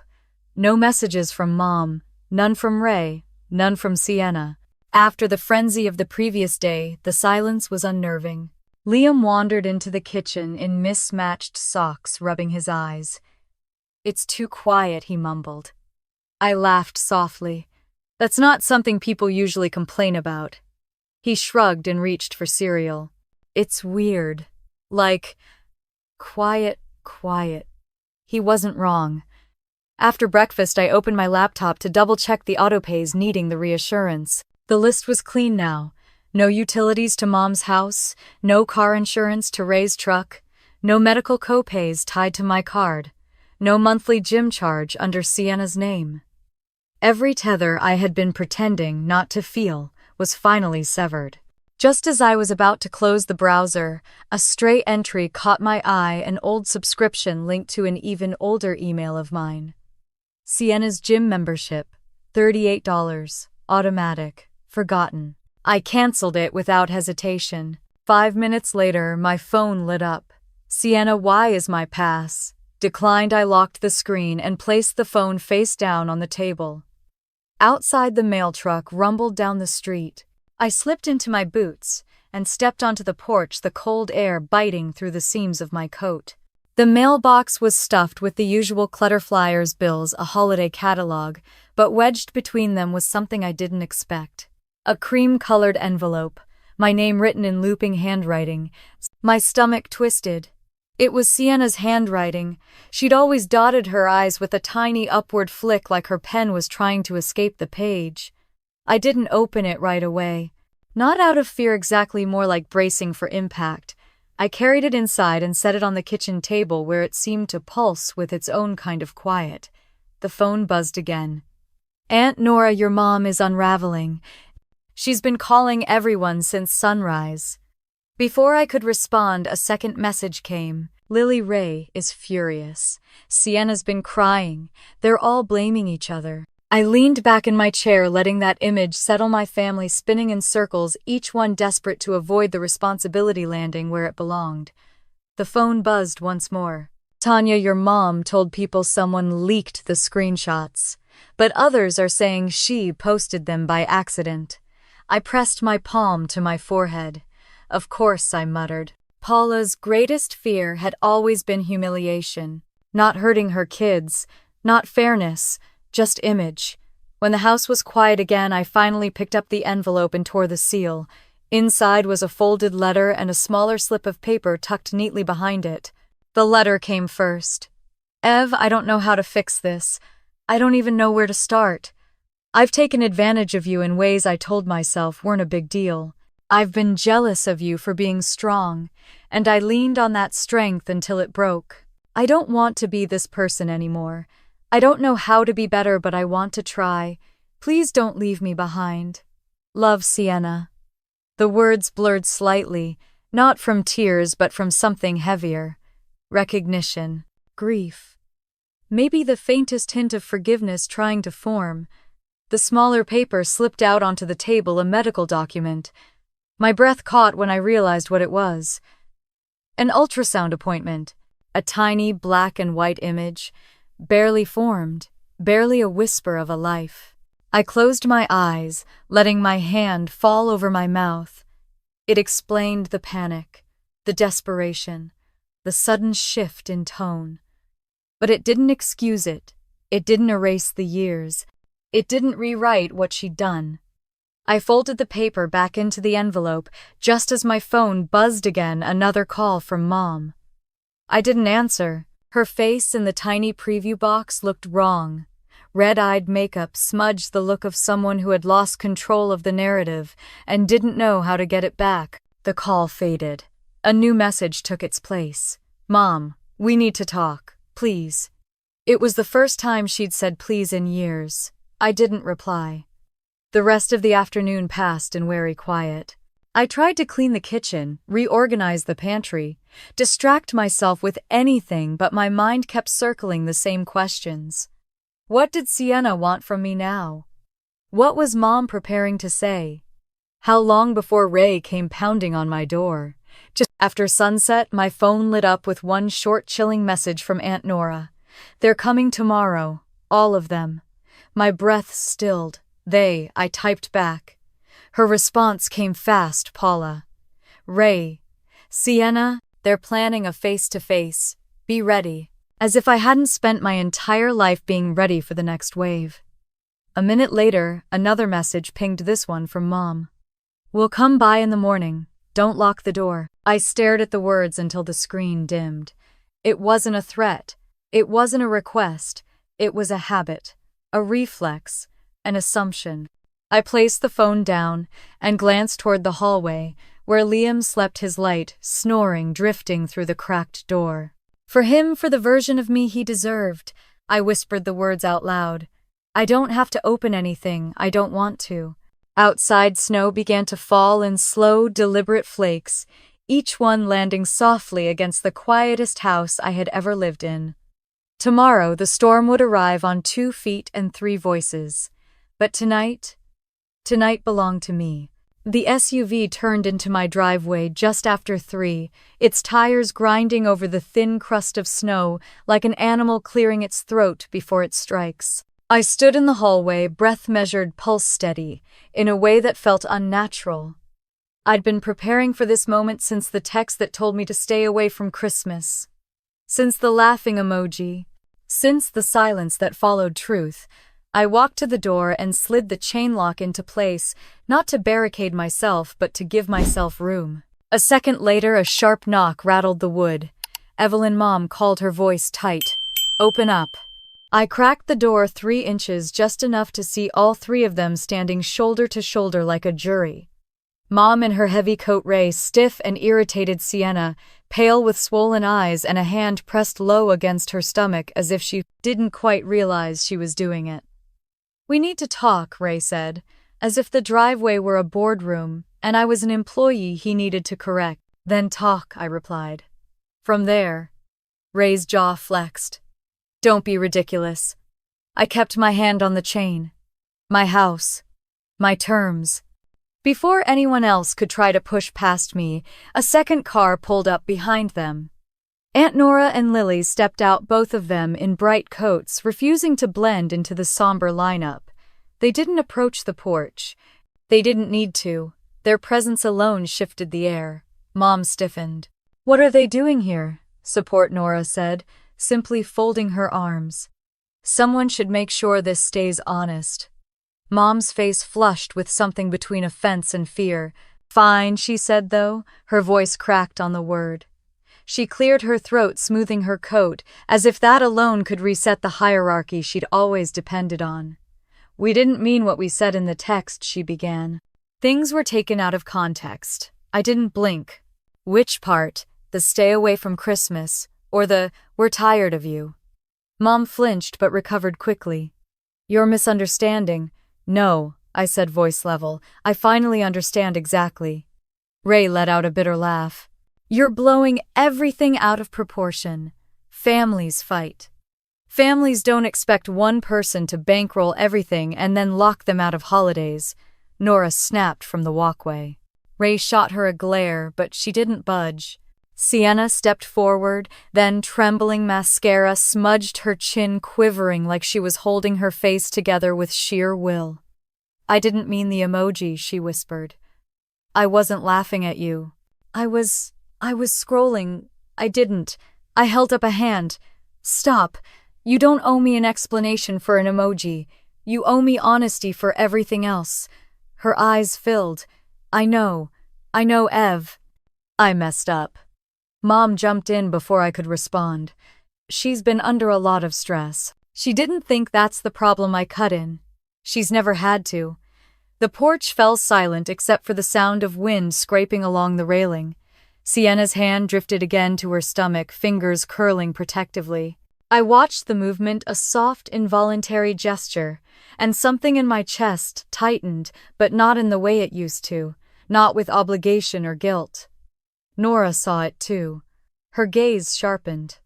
Speaker 1: No messages from Mom, none from Ray, none from Sienna. After the frenzy of the previous day, the silence was unnerving. Liam wandered into the kitchen in mismatched socks, rubbing his eyes. "It's too quiet," he mumbled. I laughed softly. "That's not something people usually complain about." He shrugged and reached for cereal. "It's weird. Like, quiet, quiet." He wasn't wrong. After breakfast, I opened my laptop to double-check the autopays, needing the reassurance. The list was clean now. No utilities to Mom's house, no car insurance to Ray's truck, no medical co-pays tied to my card, no monthly gym charge under Sienna's name. Every tether I had been pretending not to feel was finally severed. Just as I was about to close the browser, a stray entry caught my eye, an old subscription linked to an even older email of mine. Sienna's gym membership, $38, automatic, forgotten. I canceled it without hesitation. 5 minutes later, my phone lit up. "Sienna, why is my pass?" Declined. I locked the screen and placed the phone face down on the table. Outside, the mail truck rumbled down the street. I slipped into my boots and stepped onto the porch, the cold air biting through the seams of my coat. The mailbox was stuffed with the usual clutter: flyers, bills, a holiday catalog, but wedged between them was something I didn't expect. A cream-colored envelope, my name written in looping handwriting. My stomach twisted. It was Sienna's handwriting. She'd always dotted her I's with a tiny upward flick, like her pen was trying to escape the page. I didn't open it right away. Not out of fear exactly, more like bracing for impact. I carried it inside and set it on the kitchen table, where it seemed to pulse with its own kind of quiet. The phone buzzed again. "Aunt Nora, your mom is unraveling. She's been calling everyone since sunrise." Before I could respond, a second message came. "Lily Ray is furious. Sienna's been crying. They're all blaming each other." I leaned back in my chair, letting that image settle, my family spinning in circles, each one desperate to avoid the responsibility landing where it belonged. The phone buzzed once more. "Tanya, your mom told people someone leaked the screenshots, but others are saying she posted them by accident." I pressed my palm to my forehead. "Of course," I muttered. Paula's greatest fear had always been humiliation. Not hurting her kids, not fairness, just image. When the house was quiet again, I finally picked up the envelope and tore the seal. Inside was a folded letter and a smaller slip of paper tucked neatly behind it. The letter came first. "Ev, I don't know how to fix this. I don't even know where to start. I've taken advantage of you in ways I told myself weren't a big deal. I've been jealous of you for being strong, and I leaned on that strength until it broke. I don't want to be this person anymore. I don't know how to be better, but I want to try. Please don't leave me behind. Love, Sienna." The words blurred slightly, not from tears but from something heavier. Recognition. Grief. Maybe the faintest hint of forgiveness trying to form. The smaller paper slipped out onto the table, a medical document. My breath caught when I realized what it was. An ultrasound appointment. A tiny black and white image. Barely formed, barely a whisper of a life. I closed my eyes, letting my hand fall over my mouth. It explained the panic, the desperation, the sudden shift in tone. But it didn't excuse it. It didn't erase the years. It didn't rewrite what she'd done. I folded the paper back into the envelope just as my phone buzzed again, another call from Mom. I didn't answer. Her face in the tiny preview box looked wrong. Red-eyed makeup smudged the look of someone who had lost control of the narrative and didn't know how to get it back. The call faded. A new message took its place. "Mom, we need to talk, please." It was the first time she'd said please in years. I didn't reply. The rest of the afternoon passed in wary quiet. I tried to clean the kitchen, reorganize the pantry, distract myself with anything, but my mind kept circling the same questions. What did Sienna want from me now? What was Mom preparing to say? How long before Ray came pounding on my door? Just after sunset, my phone lit up with one short, chilling message from Aunt Nora. "They're coming tomorrow, all of them." My breath stilled. I typed back. Her response came fast: "Paula. Ray. Sienna, they're planning a face-to-face. Be ready." As if I hadn't spent my entire life being ready for the next wave. A minute later, another message pinged, this one from Mom. "We'll come by in the morning. Don't lock the door." I stared at the words until the screen dimmed. It wasn't a threat. It wasn't a request. It was a habit, a reflex, an assumption. I placed the phone down and glanced toward the hallway, where Liam slept, his light snoring drifting through the cracked door. For him, for the version of me he deserved. I whispered the words out loud. "I don't have to open anything. I don't want to." Outside, snow began to fall in slow, deliberate flakes, each one landing softly against the quietest house I had ever lived in. Tomorrow, the storm would arrive on 2 feet and 3 voices. But tonight belonged to me. The SUV turned into my driveway just after 3, its tires grinding over the thin crust of snow like an animal clearing its throat before it strikes. I stood in the hallway, breath measured, pulse steady, in a way that felt unnatural. I'd been preparing for this moment since the text that told me to stay away from Christmas. Since the laughing emoji. Since the silence that followed truth. I walked to the door and slid the chain lock into place, not to barricade myself but to give myself room. A second later, a sharp knock rattled the wood. Evelyn, Mom called, her voice tight. "Open up." I cracked the door 3 inches, just enough to see all 3 of them standing shoulder to shoulder like a jury. Mom in her heavy coat, Ray, stiff and irritated, Sienna, pale with swollen eyes and a hand pressed low against her stomach as if she didn't quite realize she was doing it. "We need to talk," Ray said, as if the driveway were a boardroom and I was an employee he needed to correct. "Then talk," I replied. "From there." Ray's jaw flexed. "Don't be ridiculous." I kept my hand on the chain. My house. My terms. Before anyone else could try to push past me, a second car pulled up behind them. Aunt Nora and Lily stepped out, both of them in bright coats, refusing to blend into the somber lineup. They didn't approach the porch. They didn't need to. Their presence alone shifted the air. Mom stiffened. "What are they doing here?" Support Nora said, simply folding her arms. "Someone should make sure this stays honest." Mom's face flushed with something between offense and fear. "Fine," she said, though, her voice cracked on the word. She cleared her throat, smoothing her coat, as if that alone could reset the hierarchy she'd always depended on. "We didn't mean what we said in the text," she began. Things were taken out of context. I didn't blink. Which part? The "stay away from Christmas," or the "we're tired of you"? Mom flinched but recovered quickly. "You're misunderstanding." "No," I said, voice level. "I finally understand exactly." Ray let out a bitter laugh. "You're blowing everything out of proportion. Families fight. Families don't expect one person to bankroll everything and then lock them out of holidays." Nora snapped from the walkway. Ray shot her a glare, but she didn't budge. Sienna stepped forward, then trembling mascara smudged her chin, quivering like she was holding her face together with sheer will. "I didn't mean the emoji," she whispered. "I wasn't laughing at you. I was scrolling. I didn't." I held up a hand. "Stop. You don't owe me an explanation for an emoji. You owe me honesty for everything else." Her eyes filled. I know, Ev. I messed up." Mom jumped in before I could respond. "She's been under a lot of stress. She didn't think that's the problem I cut in. She's never had to." The porch fell silent except for the sound of wind scraping along the railing. Sienna's hand drifted again to her stomach, fingers curling protectively. I watched the movement, a soft, involuntary gesture, and something in my chest tightened, but not in the way it used to, not with obligation or guilt. Nora saw it too. Her gaze sharpened.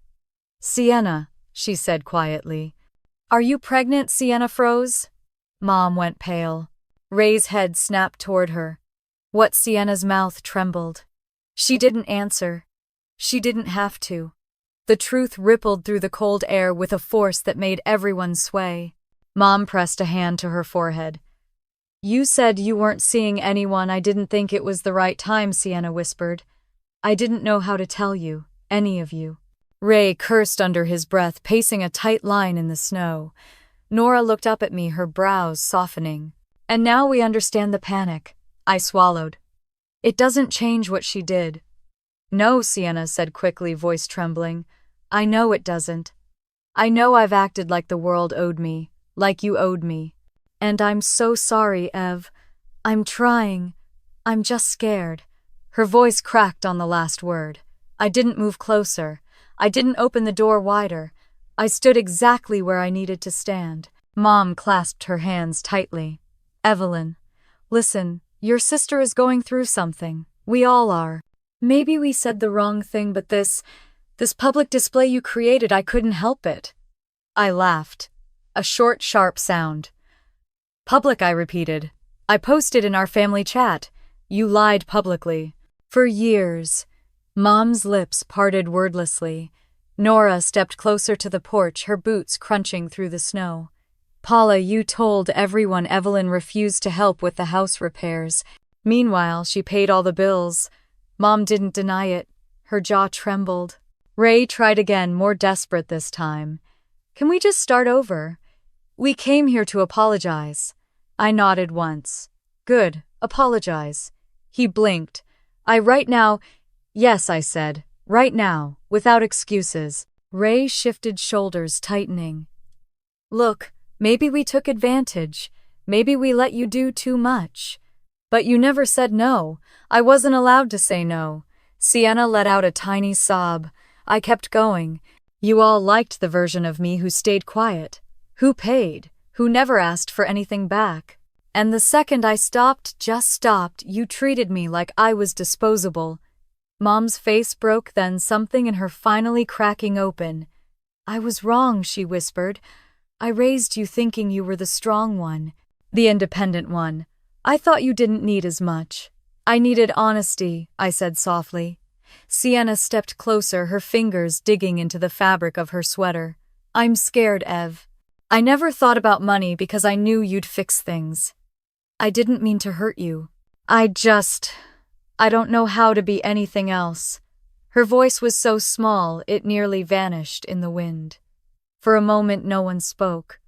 Speaker 1: "Sienna," she said quietly. "Are you pregnant?" Sienna froze. Mom went pale. Ray's head snapped toward her. What? Sienna's mouth trembled. She didn't answer. She didn't have to. The truth rippled through the cold air with a force that made everyone sway. Mom pressed a hand to her forehead. "You said you weren't seeing anyone. I didn't think it was the right time," Sienna whispered. "I didn't know how to tell you, any of you." Ray cursed under his breath, pacing a tight line in the snow. Nora looked up at me, her brows softening. "And now we understand the panic." I swallowed. "It doesn't change what she did." "No," Sienna said quickly, voice trembling. "I know it doesn't. I know I've acted like the world owed me, like you owed me. And I'm so sorry, Ev. I'm trying. I'm just scared." Her voice cracked on the last word. I didn't move closer. I didn't open the door wider. I stood exactly where I needed to stand. Mom clasped her hands tightly. "Evelyn, listen, your sister is going through something. We all are. Maybe we said the wrong thing, but this public display you created, I couldn't help it." I laughed. A short, sharp sound. "Public," I repeated. "I posted in our family chat. You lied publicly. For years." Mom's lips parted wordlessly. Nora stepped closer to the porch, her boots crunching through the snow. Paula, you told everyone Evelyn refused to help with the house repairs. Meanwhile, she paid all the bills. Mom didn't deny it. Her jaw trembled. Ray tried again, more desperate this time. Can we just start over? We came here to apologize. I nodded once. Good, apologize. He blinked. Right now. Yes, I said. Right now, without excuses. Ray shifted shoulders, tightening. Look, maybe we took advantage. Maybe we let you do too much. But you never said no. I wasn't allowed to say no. Sienna let out a tiny sob. I kept going. You all liked the version of me who stayed quiet, who paid, who never asked for anything back. And the second I stopped, just stopped, you treated me like I was disposable. Mom's face broke, then something in her finally cracking open. I was wrong, she whispered. I raised you thinking you were the strong one, the independent one. I thought you didn't need as much. I needed honesty, I said softly. Sienna stepped closer, her fingers digging into the fabric of her sweater. I'm scared, Ev. I never thought about money because I knew you'd fix things. I didn't mean to hurt you. I don't know how to be anything else. Her voice was so small, it nearly vanished in the wind. For a moment, no one spoke.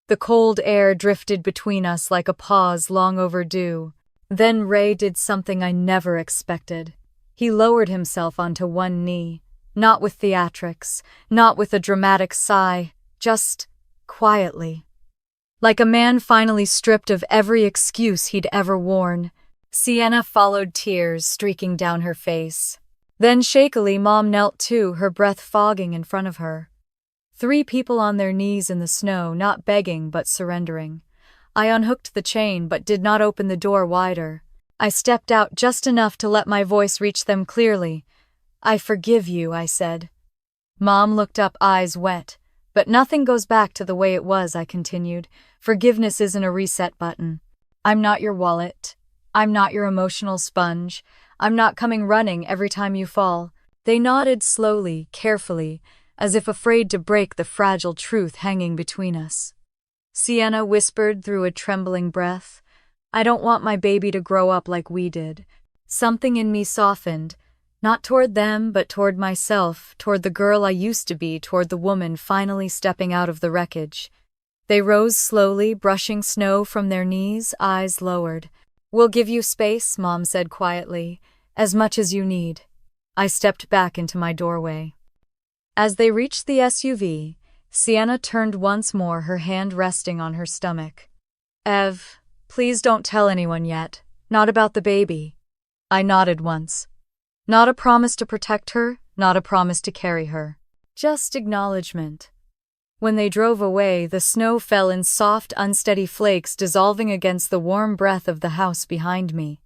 Speaker 1: The cold air drifted between us like a pause long overdue. Then Ray did something I never expected. He lowered himself onto one knee, not with theatrics, not with a dramatic sigh, just quietly. Like a man finally stripped of every excuse he'd ever worn. Sienna followed, tears streaking down her face. Then shakily, Mom knelt too, her breath fogging in front of her. 3 people on their knees in the snow, not begging but surrendering. I unhooked the chain but did not open the door wider. I stepped out just enough to let my voice reach them clearly. I forgive you, I said. Mom looked up, eyes wet. But nothing goes back to the way it was, I continued. Forgiveness isn't a reset button. I'm not your wallet. I'm not your emotional sponge. I'm not coming running every time you fall. They nodded slowly, carefully, as if afraid to break the fragile truth hanging between us. Sienna whispered through a trembling breath, I don't want my baby to grow up like we did. Something in me softened, not toward them, but toward myself, toward the girl I used to be, toward the woman finally stepping out of the wreckage. They rose slowly, brushing snow from their knees, eyes lowered. We'll give you space, Mom said quietly, as much as you need. I stepped back into my doorway. As they reached the SUV, Sienna turned once more, her hand resting on her stomach. Ev, please don't tell anyone yet. Not about the baby. I nodded once. Not a promise to protect her, not a promise to carry her. Just acknowledgement. When they drove away, the snow fell in soft, unsteady flakes, dissolving against the warm breath of the house behind me.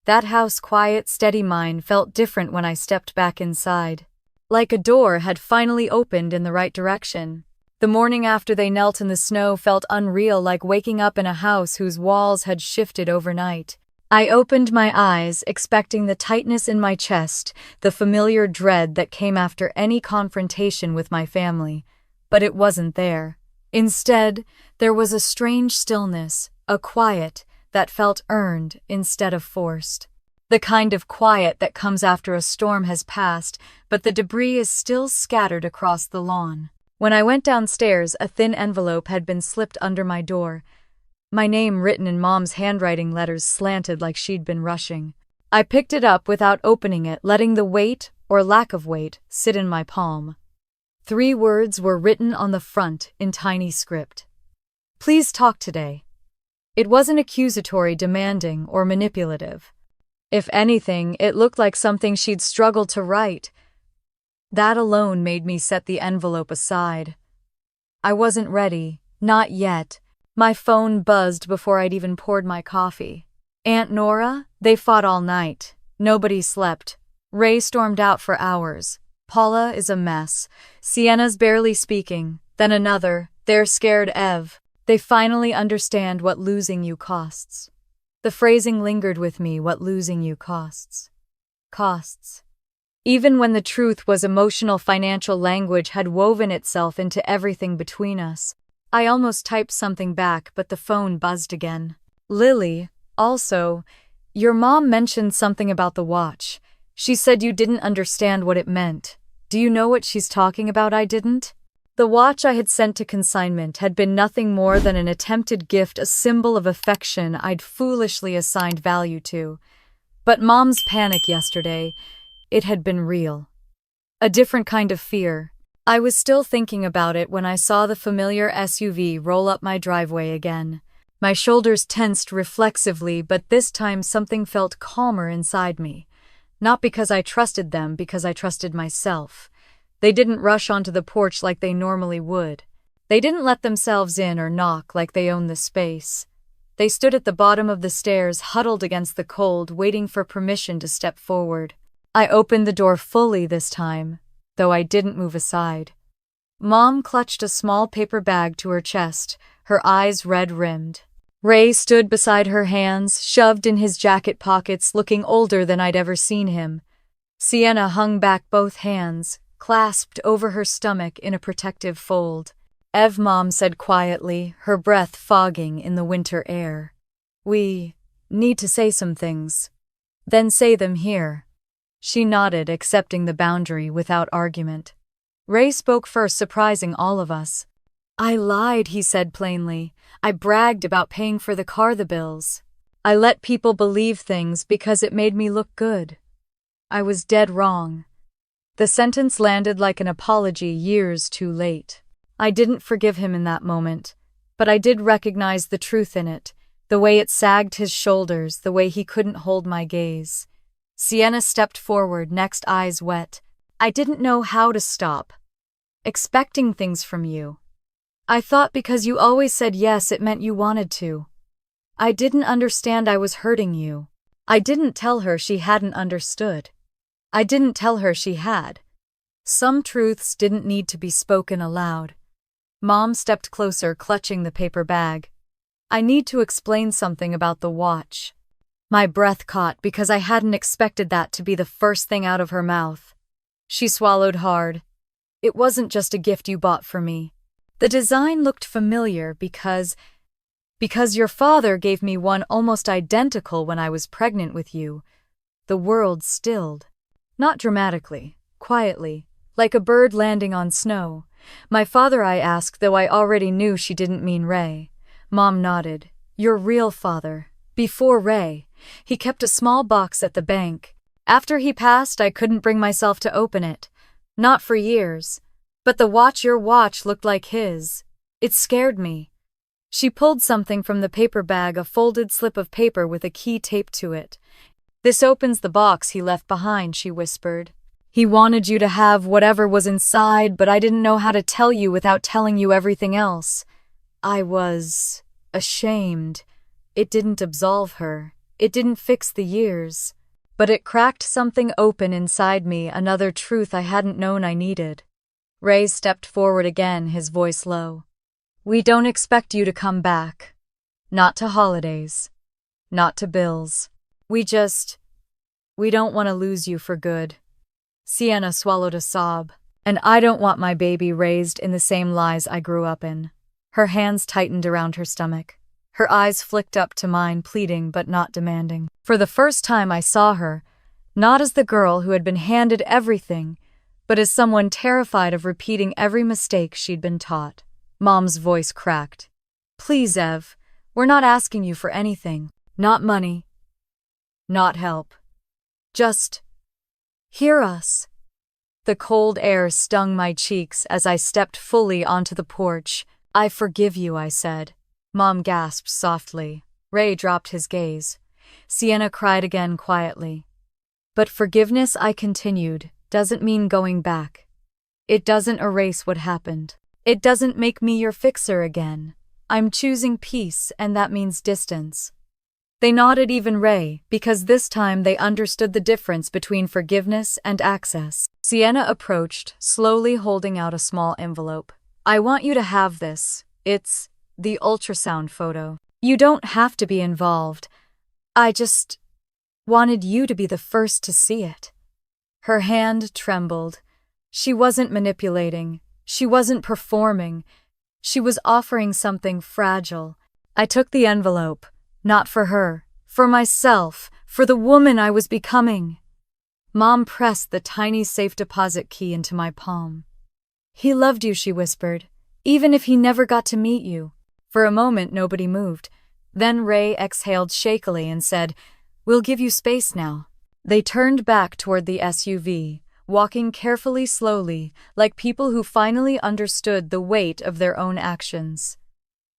Speaker 1: That house, quiet, steady mine, felt different when I stepped back inside. Like a door had finally opened in the right direction. The morning after they knelt in the snow felt unreal, like waking up in a house whose walls had shifted overnight. I opened my eyes, expecting the tightness in my chest, the familiar dread that came after any confrontation with my family. But it wasn't there. Instead, there was a strange stillness, a quiet that felt earned instead of forced. The kind of quiet that comes after a storm has passed, but the debris is still scattered across the lawn. When I went downstairs, a thin envelope had been slipped under my door. My name written in Mom's handwriting, letters slanted like she'd been rushing. I picked it up without opening it, letting the weight, or lack of weight, sit in my palm. 3 words were written on the front in tiny script. Please talk today. It wasn't accusatory, demanding, or manipulative. If anything, it looked like something she'd struggled to write. That alone made me set the envelope aside. I wasn't ready, not yet. My phone buzzed before I'd even poured my coffee. Aunt Nora? They fought all night. Nobody slept. Ray stormed out for hours. Paula is a mess. Sienna's barely speaking. Then another. They're scared, Ev. They finally understand what losing you costs. The phrasing lingered with me, what losing you costs. Costs. Even when the truth was emotional, financial language had woven itself into everything between us. I almost typed something back, but the phone buzzed again. Lily, also, your mom mentioned something about the watch. She said you didn't understand what it meant. Do you know what she's talking about? I didn't. The watch I had sent to consignment had been nothing more than an attempted gift, a symbol of affection I'd foolishly assigned value to. But Mom's panic yesterday, it had been real. A different kind of fear. I was still thinking about it when I saw the familiar SUV roll up my driveway again. My shoulders tensed reflexively, but this time something felt calmer inside me. Not because I trusted them, because I trusted myself. They didn't rush onto the porch like they normally would. They didn't let themselves in or knock like they owned the space. They stood at the bottom of the stairs, huddled against the cold, waiting for permission to step forward. I opened the door fully this time, though I didn't move aside. Mom clutched a small paper bag to her chest, her eyes red-rimmed. Ray stood beside her, hands shoved in his jacket pockets, looking older than I'd ever seen him. Sienna hung back, both hands clasped over her stomach in a protective fold. Ev, Mom said quietly, her breath fogging in the winter air. We need to say some things. Then say them here. She nodded, accepting the boundary without argument. Ray spoke first, surprising all of us. I lied, he said plainly. I bragged about paying for the car, the bills. I let people believe things because it made me look good. I was dead wrong. The sentence landed like an apology years too late. I didn't forgive him in that moment, but I did recognize the truth in it, the way it sagged his shoulders, the way he couldn't hold my gaze. Sienna stepped forward, next, eyes wet. I didn't know how to stop expecting things from you. I thought because you always said yes, it meant you wanted to. I didn't understand I was hurting you. I didn't tell her she hadn't understood. I didn't tell her she had. Some truths didn't need to be spoken aloud. Mom stepped closer, clutching the paper bag. I need to explain something about the watch. My breath caught because I hadn't expected that to be the first thing out of her mouth. She swallowed hard. It wasn't just a gift you bought for me. The design looked familiar because your father gave me one almost identical when I was pregnant with you. The world stilled. Not dramatically, quietly, like a bird landing on snow. My father, I asked, though I already knew she didn't mean Ray. Mom nodded. Your real father. Before Ray. He kept a small box at the bank. After he passed, I couldn't bring myself to open it. Not for years. But the watch, your watch, looked like his. It scared me. She pulled something from the paper bag, a folded slip of paper with a key taped to it. This opens the box he left behind, she whispered. He wanted you to have whatever was inside, but I didn't know how to tell you without telling you everything else. I was ashamed. It didn't absolve her. It didn't fix the years. But it cracked something open inside me, another truth I hadn't known I needed. Ray stepped forward again, his voice low. We don't expect you to come back. Not to holidays. Not to bills. We don't want to lose you for good. Sienna swallowed a sob. And I don't want my baby raised in the same lies I grew up in. Her hands tightened around her stomach. Her eyes flicked up to mine, pleading but not demanding. For the first time I saw her, not as the girl who had been handed everything, but as someone terrified of repeating every mistake she'd been taught. Mom's voice cracked. Please, Ev, we're not asking you for anything. Not money. Not help. Just hear us. The cold air stung my cheeks as I stepped fully onto the porch. I forgive you, I said. Mom gasped softly. Ray dropped his gaze. Sienna cried again quietly. But forgiveness, I continued, doesn't mean going back. It doesn't erase what happened. It doesn't make me your fixer again. I'm choosing peace, and that means distance. They nodded, even Ray, because this time they understood the difference between forgiveness and access. Sienna approached, slowly holding out a small envelope. I want you to have this. It's the ultrasound photo. You don't have to be involved. I just wanted you to be the first to see it. Her hand trembled. She wasn't manipulating. She wasn't performing. She was offering something fragile. I took the envelope, not for her, for myself, for the woman I was becoming. Mom pressed the tiny safe deposit key into my palm. "He loved you," she whispered, "even if he never got to meet you." For a moment, nobody moved. Then Ray exhaled shakily and said, "We'll give you space now." They turned back toward the SUV, walking carefully, slowly, like people who finally understood the weight of their own actions.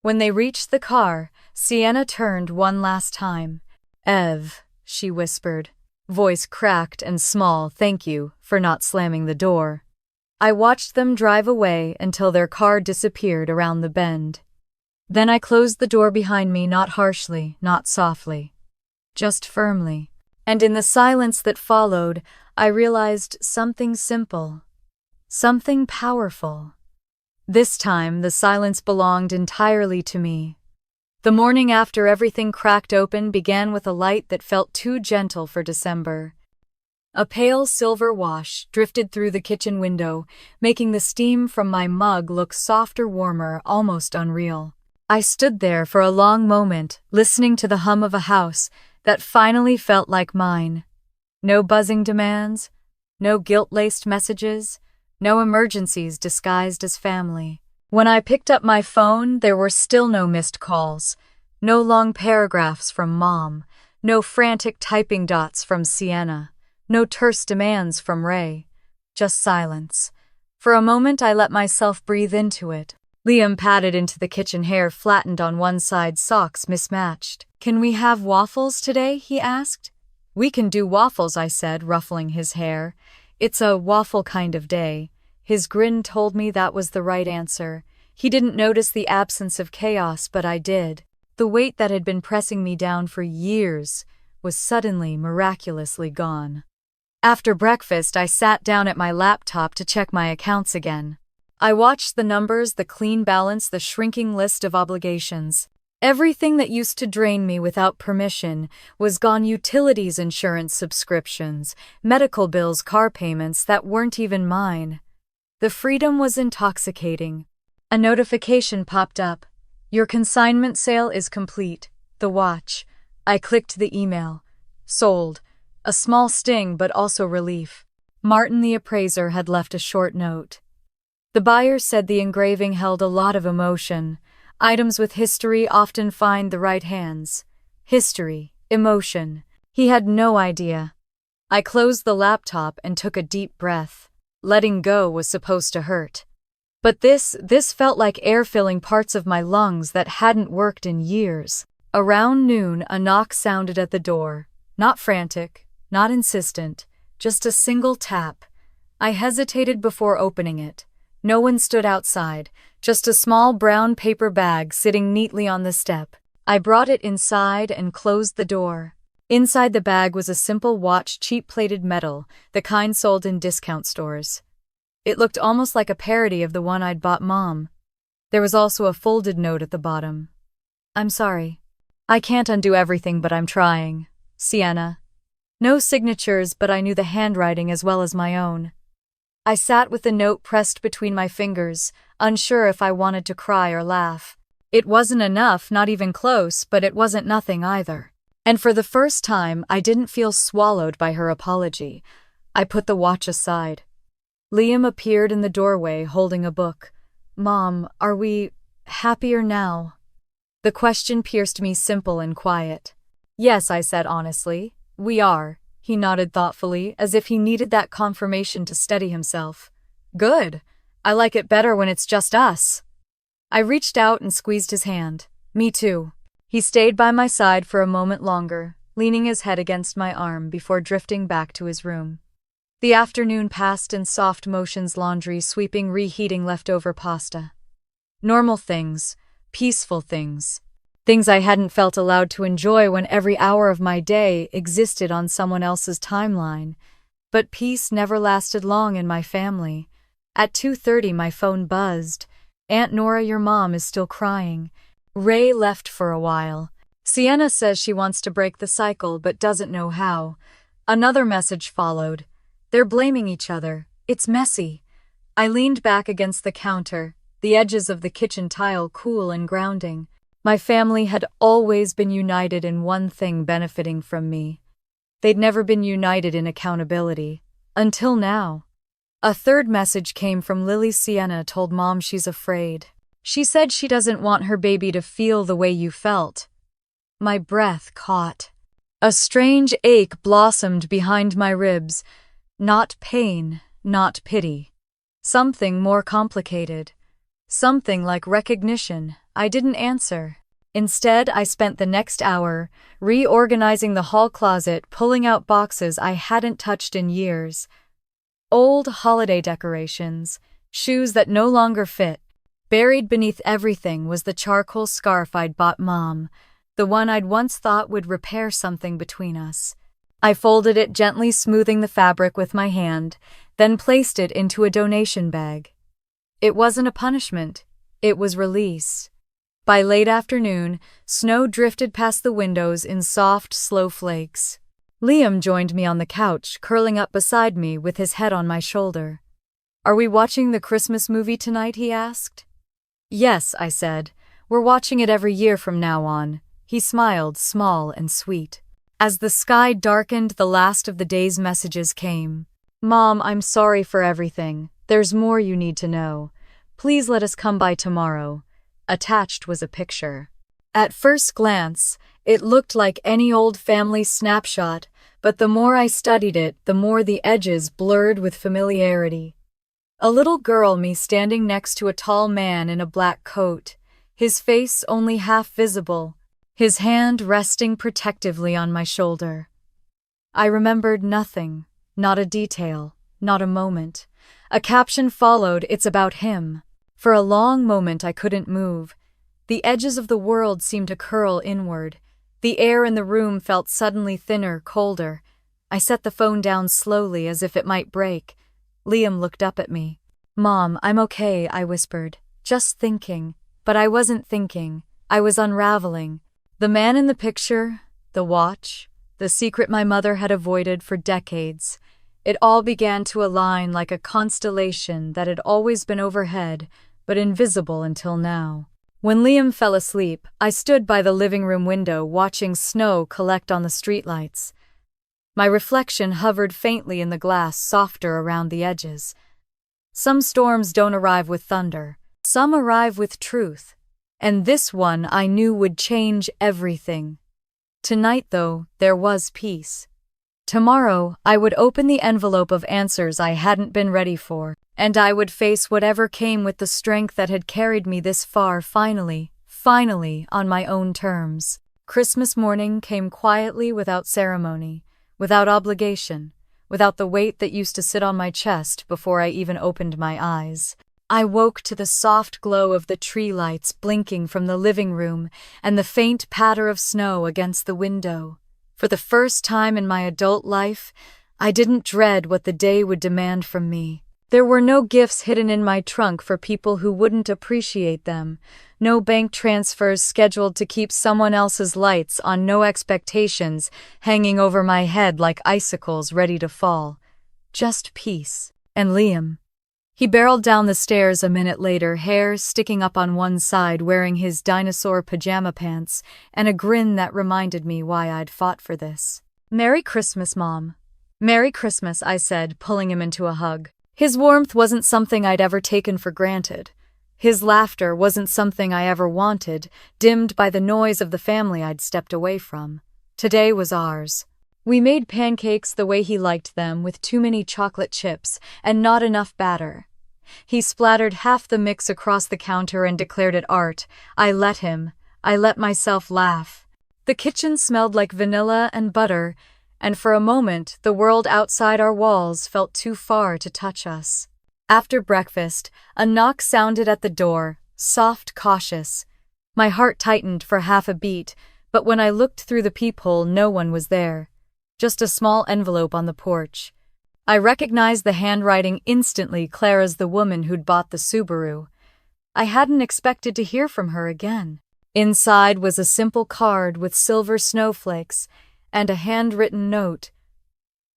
Speaker 1: When they reached the car, Sienna turned one last time. "Ev," she whispered, voice cracked and small, "thank you for not slamming the door." I watched them drive away until their car disappeared around the bend. Then I closed the door behind me, not harshly, not softly, just firmly. And in the silence that followed, I realized something simple, something powerful. This time, the silence belonged entirely to me. The morning after everything cracked open began with a light that felt too gentle for December. A pale silver wash drifted through the kitchen window, making the steam from my mug look softer, warmer, almost unreal. I stood there for a long moment, listening to the hum of a house that finally felt like mine. No buzzing demands, no guilt-laced messages, no emergencies disguised as family. When I picked up my phone, there were still no missed calls, no long paragraphs from Mom, no frantic typing dots from Sienna, no terse demands from Ray, just silence. For a moment, I let myself breathe into it. Liam padded into the kitchen, hair flattened on one side, socks mismatched. "Can we have waffles today?" he asked. "We can do waffles," I said, ruffling his hair. "It's a waffle kind of day." His grin told me that was the right answer. He didn't notice the absence of chaos, but I did. The weight that had been pressing me down for years was suddenly, miraculously gone. After breakfast, I sat down at my laptop to check my accounts again. I watched the numbers, the clean balance, the shrinking list of obligations. Everything that used to drain me without permission was gone: utilities, insurance subscriptions, medical bills, car payments that weren't even mine. The freedom was intoxicating. A notification popped up. "Your consignment sale is complete. The watch." I clicked the email. Sold. A small sting, but also relief. Martin, the appraiser, had left a short note. The buyer said the engraving held a lot of emotion. Items with history often find the right hands. History, emotion. He had no idea. I closed the laptop and took a deep breath. Letting go was supposed to hurt. But this felt like air filling parts of my lungs that hadn't worked in years. Around noon, a knock sounded at the door. Not frantic, not insistent, just a single tap. I hesitated before opening it. No one stood outside, just a small brown paper bag sitting neatly on the step. I brought it inside and closed the door. Inside the bag was a simple watch, cheap-plated metal, the kind sold in discount stores. It looked almost like a parody of the one I'd bought Mom. There was also a folded note at the bottom. "I'm sorry. I can't undo everything, but I'm trying. Sienna." No signatures, but I knew the handwriting as well as my own. I sat with the note pressed between my fingers, unsure if I wanted to cry or laugh. It wasn't enough, not even close, but it wasn't nothing either. And for the first time, I didn't feel swallowed by her apology. I put the watch aside. Liam appeared in the doorway, holding a book. "Mom, are we happier now?" The question pierced me, simple and quiet. "Yes," I said honestly. "We are." He nodded thoughtfully, as if he needed that confirmation to steady himself. "Good. I like it better when it's just us." I reached out and squeezed his hand. "Me too." He stayed by my side for a moment longer, leaning his head against my arm before drifting back to his room. The afternoon passed in soft motions: laundry, sweeping, reheating leftover pasta. Normal things, peaceful things. Things I hadn't felt allowed to enjoy when every hour of my day existed on someone else's timeline. But peace never lasted long in my family. At 2:30, my phone buzzed. "Aunt Nora, your mom is still crying. Ray left for a while. Sienna says she wants to break the cycle but doesn't know how." Another message followed. "They're blaming each other. It's messy." I leaned back against the counter. the edges of the kitchen tile cool and grounding. My family had always been united in one thing benefiting from me. They'd never been united in accountability. Until now. A third message came from Lily. Sienna told Mom she's afraid. She said she doesn't want her baby to feel the way you felt. My breath caught. A strange ache blossomed behind my ribs. Not pain, not pity. Something more complicated. Something like recognition. I didn't answer. Instead, I spent the next hour reorganizing the hall closet, pulling out boxes I hadn't touched in years. Old holiday decorations, shoes that no longer fit. Buried beneath everything was the charcoal scarf I'd bought Mom, the one I'd once thought would repair something between us. I folded it, gently smoothing the fabric with my hand, then placed it into a donation bag. It wasn't a punishment, it was release. By late afternoon, snow drifted past the windows in soft, slow flakes. Liam joined me on the couch, curling up beside me with his head on my shoulder. "Are we watching the Christmas movie tonight?" he asked. "Yes," I said. "We're watching it every year from now on." He smiled, small and sweet. As the sky darkened, the last of the day's messages came. "Mom, I'm sorry for everything. There's more you need to know. Please let us come by tomorrow." Attached was a picture. At first glance, it looked like any old family snapshot, but the more I studied it, the more the edges blurred with familiarity. A little girl, me standing next to a tall man in a black coat, his face only half visible, his hand resting protectively on my shoulder. I remembered nothing, not a detail, not a moment. A caption followed, "It's about him." For a long moment I couldn't move. The edges of the world seemed to curl inward. The air in the room felt suddenly thinner, colder. I set the phone down slowly as if it might break. Liam looked up at me. "Mom, I'm okay," I whispered. "Just thinking." But I wasn't thinking. I was unraveling. The man in the picture, the watch, the secret my mother had avoided for decades. It all began to align like a constellation that had always been overhead, but invisible until now. When Liam fell asleep, I stood by the living room window watching snow collect on the streetlights. My reflection hovered faintly in the glass, softer around the edges. Some storms don't arrive with thunder. Some arrive with truth. And this one I knew would change everything. Tonight, though, there was peace. Tomorrow, I would open the envelope of answers I hadn't been ready for, and I would face whatever came with the strength that had carried me this far, finally, on my own terms. Christmas morning came quietly, without ceremony, without obligation, without the weight that used to sit on my chest before I even opened my eyes. I woke to the soft glow of the tree lights blinking from the living room and the faint patter of snow against the window. For the first time in my adult life, I didn't dread what the day would demand from me. There were no gifts hidden in my trunk for people who wouldn't appreciate them, no bank transfers scheduled to keep someone else's lights on, no expectations hanging over my head like icicles ready to fall. Just peace. And Liam. He barreled down the stairs a minute later, hair sticking up on one side, wearing his dinosaur pajama pants, and a grin that reminded me why I'd fought for this. "Merry Christmas, Mom." "Merry Christmas," I said, pulling him into a hug. His warmth wasn't something I'd ever taken for granted. His laughter wasn't something I ever wanted, dimmed by the noise of the family I'd stepped away from. Today was ours. We made pancakes the way he liked them, with too many chocolate chips and not enough batter. He splattered half the mix across the counter and declared it art. I let him. I let myself laugh. The kitchen smelled like vanilla and butter, and for a moment the world outside our walls felt too far to touch us. After breakfast, a knock sounded at the door, soft, cautious. My heart tightened for half a beat, but when I looked through the peephole, no one was there. Just a small envelope on the porch. I recognized the handwriting instantly, Clara's, the woman who'd bought the Subaru. I hadn't expected to hear from her again. Inside was a simple card with silver snowflakes and a handwritten note.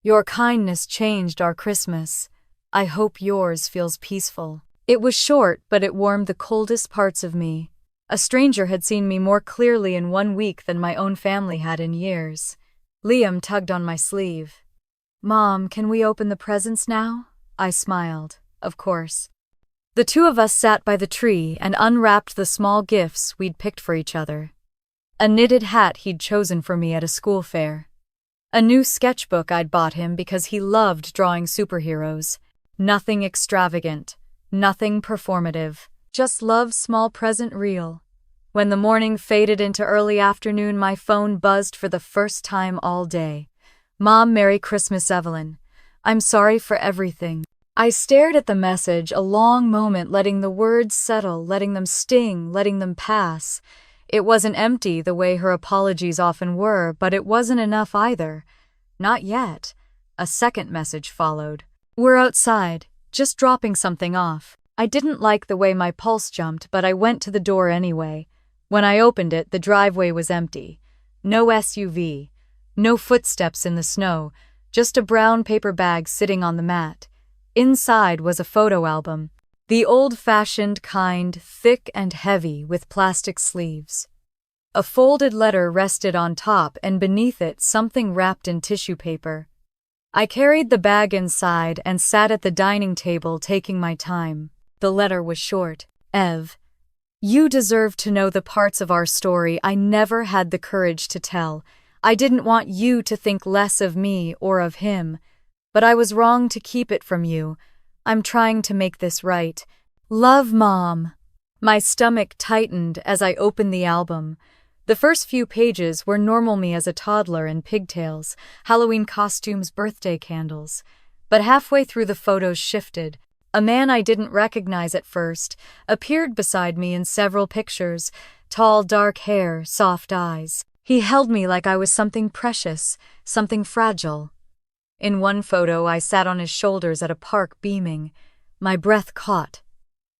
Speaker 1: "Your kindness changed our Christmas. I hope yours feels peaceful." It was short, but it warmed the coldest parts of me. A stranger had seen me more clearly in 1 week than my own family had in years. Liam tugged on my sleeve. "Mom, can we open the presents now?" I smiled. Of course. The two of us sat by the tree and unwrapped the small gifts we'd picked for each other. A knitted hat he'd chosen for me at a school fair. A new sketchbook I'd bought him because he loved drawing superheroes. Nothing extravagant, nothing performative, just love's small present real. When the morning faded into early afternoon, my phone buzzed for the first time all day. "Mom, Merry Christmas, Evelyn. I'm sorry for everything." I stared at the message a long moment, letting the words settle, letting them sting, letting them pass. It wasn't empty the way her apologies often were, but it wasn't enough either. Not yet. A second message followed. "We're outside, just dropping something off." I didn't like the way my pulse jumped, but I went to the door anyway. When I opened it, the driveway was empty. No SUV. No footsteps in the snow, just a brown paper bag sitting on the mat. Inside was a photo album. The old-fashioned kind, thick and heavy, with plastic sleeves. A folded letter rested on top, and beneath it something wrapped in tissue paper. I carried the bag inside and sat at the dining table, taking my time. The letter was short. "Ev, you deserve to know the parts of our story I never had the courage to tell. I didn't want you to think less of me or of him, but I was wrong to keep it from you. I'm trying to make this right. Love, Mom." My stomach tightened as I opened the album. The first few pages were normal me as a toddler in pigtails, Halloween costumes, birthday candles. But halfway through the photos shifted. A man I didn't recognize at first appeared beside me in several pictures, tall, dark hair, soft eyes. He held me like I was something precious, something fragile. In one photo, I sat on his shoulders at a park beaming. My breath caught.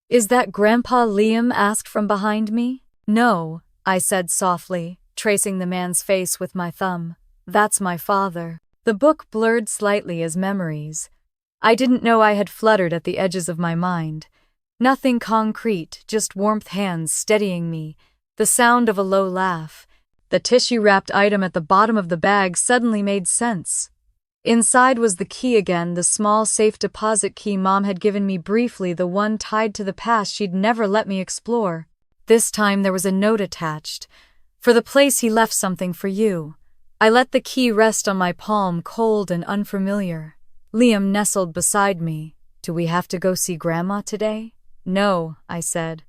Speaker 1: "Is that Grandpa?" Liam asked from behind me. "No," I said softly, tracing the man's face with my thumb. "That's my father." The book blurred slightly as memories. I didn't know I had fluttered at the edges of my mind. Nothing concrete, just warmth hands steadying me, the sound of a low laugh. The tissue-wrapped item at the bottom of the bag suddenly made sense. Inside was the key again, the small safe deposit key Mom had given me briefly, the one tied to the past she'd never let me explore. This time there was a note attached. "For the place he left something for you." I let the key rest on my palm, cold and unfamiliar. Liam nestled beside me. "Do we have to go see Grandma today?" "No," I said.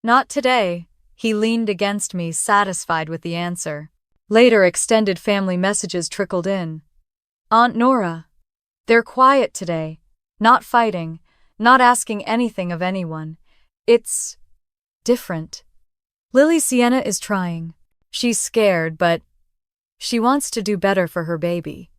Speaker 1: "Not today." He leaned against me, satisfied with the answer. Later, extended family messages trickled in. "Aunt Nora. They're quiet today. Not fighting. Not asking anything of anyone. It's different. Lily Sienna is trying. She's scared, but she wants to do better for her baby."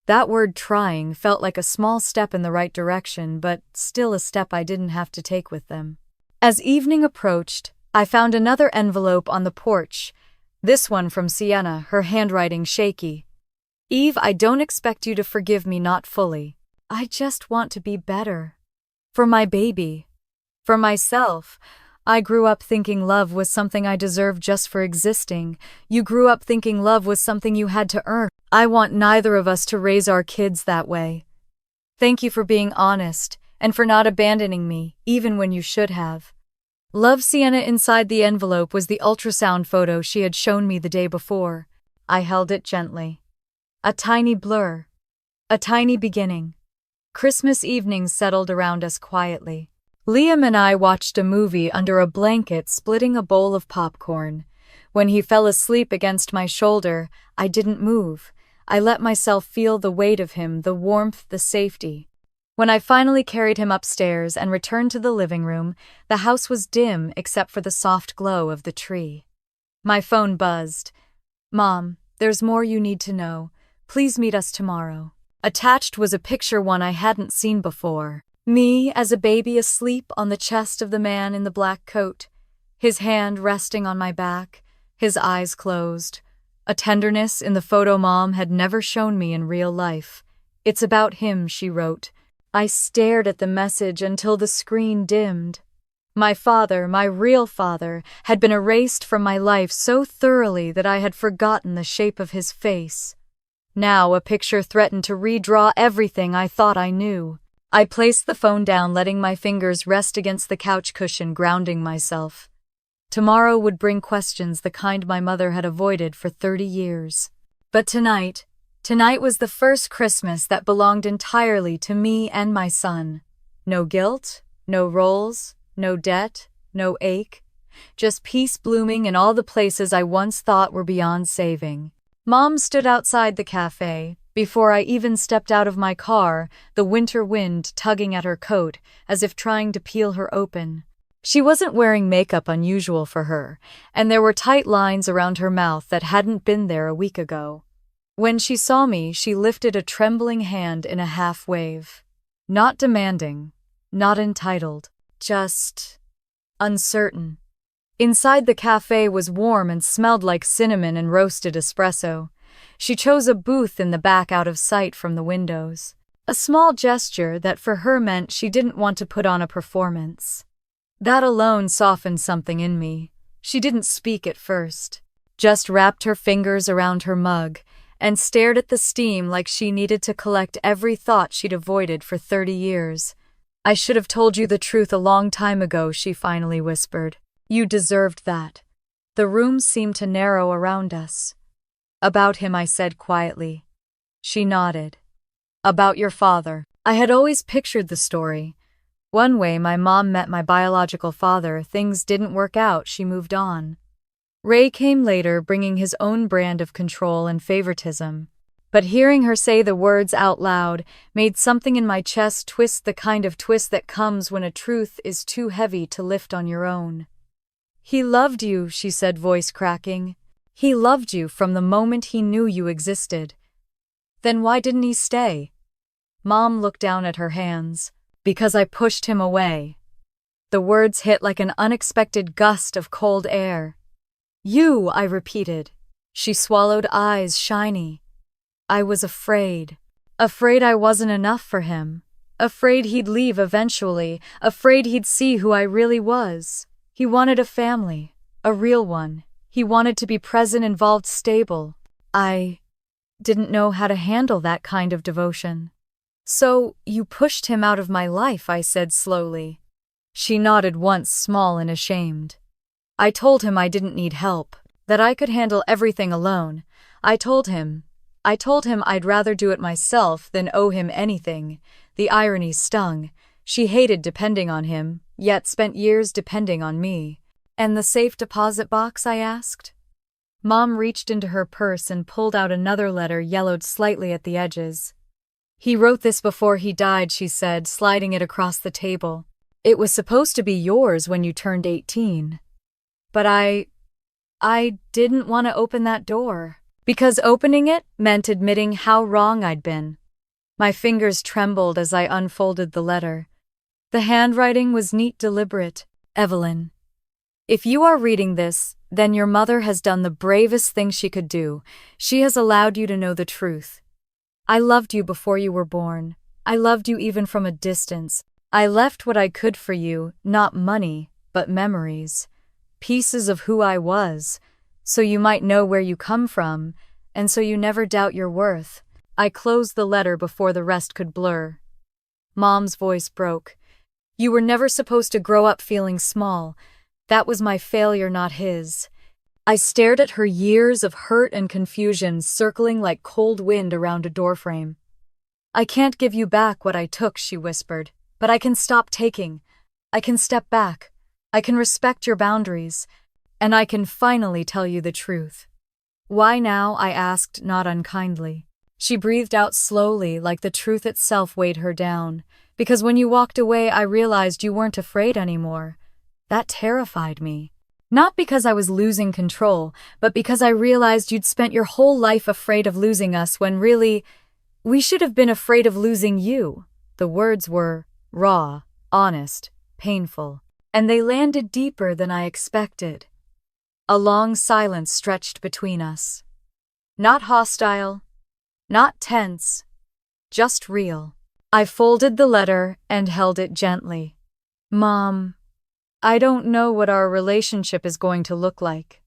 Speaker 1: That word "trying" felt like a small step in the right direction, but still a step I didn't have to take with them. As evening approached, I found another envelope on the porch. This one from Sienna, her handwriting shaky. "Eve, I don't expect you to forgive me, not fully. I just want to be better. For my baby. For myself. I grew up thinking love was something I deserved just for existing. You grew up thinking love was something you had to earn. I want neither of us to raise our kids that way. Thank you for being honest, and for not abandoning me, even when you should have." Love, Sienna. Inside the envelope was the ultrasound photo she had shown me the day before. I held it gently. A tiny blur. A tiny beginning. Christmas evenings settled around us quietly. Liam and I watched a movie under a blanket, splitting a bowl of popcorn. When he fell asleep against my shoulder, I didn't move. I let myself feel the weight of him, the warmth, the safety. When I finally carried him upstairs and returned to the living room, the house was dim except for the soft glow of the tree. My phone buzzed. "Mom, there's more you need to know. Please meet us tomorrow." Attached was a picture, one I hadn't seen before. Me as a baby asleep on the chest of the man in the black coat, his hand resting on my back, his eyes closed. A tenderness in the photo Mom had never shown me in real life. "It's about him," she wrote. I stared at the message until the screen dimmed. My father, my real father, had been erased from my life so thoroughly that I had forgotten the shape of his face. Now a picture threatened to redraw everything I thought I knew. I placed the phone down, letting my fingers rest against the couch cushion, grounding myself. Tomorrow would bring questions, the kind my mother had avoided for 30 years. But tonight was the first Christmas that belonged entirely to me and my son. No guilt, no roles, no debt, no ache. Just peace blooming in all the places I once thought were beyond saving. Mom stood outside the cafe. Before I even stepped out of my car, the winter wind tugging at her coat, as if trying to peel her open. She wasn't wearing makeup, unusual for her, and there were tight lines around her mouth that hadn't been there a week ago. When she saw me, she lifted a trembling hand in a half wave. Not demanding, not entitled, just uncertain. Inside the cafe was warm and smelled like cinnamon and roasted espresso. She chose a booth in the back, out of sight from the windows. A small gesture that for her meant she didn't want to put on a performance. That alone softened something in me. She didn't speak at first, just wrapped her fingers around her mug and stared at the steam like she needed to collect every thought she'd avoided for 30 years. "I should have told you the truth a long time ago," she finally whispered. "You deserved that." The room seemed to narrow around us. "About him," I said quietly. She nodded. "About your father." I had always pictured the story. One way my mom met my biological father, things didn't work out, she moved on. Ray came later, bringing his own brand of control and favoritism. But hearing her say the words out loud made something in my chest twist, the kind of twist that comes when a truth is too heavy to lift on your own. "He loved you," she said, voice cracking. "He loved you from the moment he knew you existed." "Then why didn't he stay?" Mom looked down at her hands. "Because I pushed him away." The words hit like an unexpected gust of cold air. "You," I repeated. She swallowed, eyes shiny. "I was afraid. Afraid I wasn't enough for him. Afraid he'd leave eventually. Afraid he'd see who I really was. He wanted a family. A real one. He wanted to be present, involved, stable. I didn't know how to handle that kind of devotion." "So, you pushed him out of my life," I said slowly. She nodded once, small and ashamed. "I told him I didn't need help, that I could handle everything alone. I told him I'd rather do it myself than owe him anything." The irony stung. She hated depending on him, yet spent years depending on me. "And the safe deposit box?" I asked. Mom reached into her purse and pulled out another letter, yellowed slightly at the edges. "He wrote this before he died," she said, sliding it across the table. "It was supposed to be yours when you turned 18. But I didn't want to open that door. Because opening it meant admitting how wrong I'd been." My fingers trembled as I unfolded the letter. The handwriting was neat, deliberate. "Evelyn, if you are reading this, then your mother has done the bravest thing she could do. She has allowed you to know the truth. I loved you before you were born. I loved you even from a distance. I left what I could for you, not money, but memories. Pieces of who I was, so you might know where you come from, and so you never doubt your worth." I closed the letter before the rest could blur. Mom's voice broke. "You were never supposed to grow up feeling small. That was my failure, not his." I stared at her, years of hurt and confusion circling like cold wind around a doorframe. "I can't give you back what I took," she whispered, "but I can stop taking. I can step back. I can respect your boundaries. And I can finally tell you the truth." "Why now?" I asked, not unkindly. She breathed out slowly, like the truth itself weighed her down. "Because when you walked away, I realized you weren't afraid anymore. That terrified me. Not because I was losing control, but because I realized you'd spent your whole life afraid of losing us when really, we should have been afraid of losing you." The words were raw, honest, painful, and they landed deeper than I expected. A long silence stretched between us. Not hostile, not tense, just real. I folded the letter and held it gently. Mom, I don't know what our relationship is going to look like.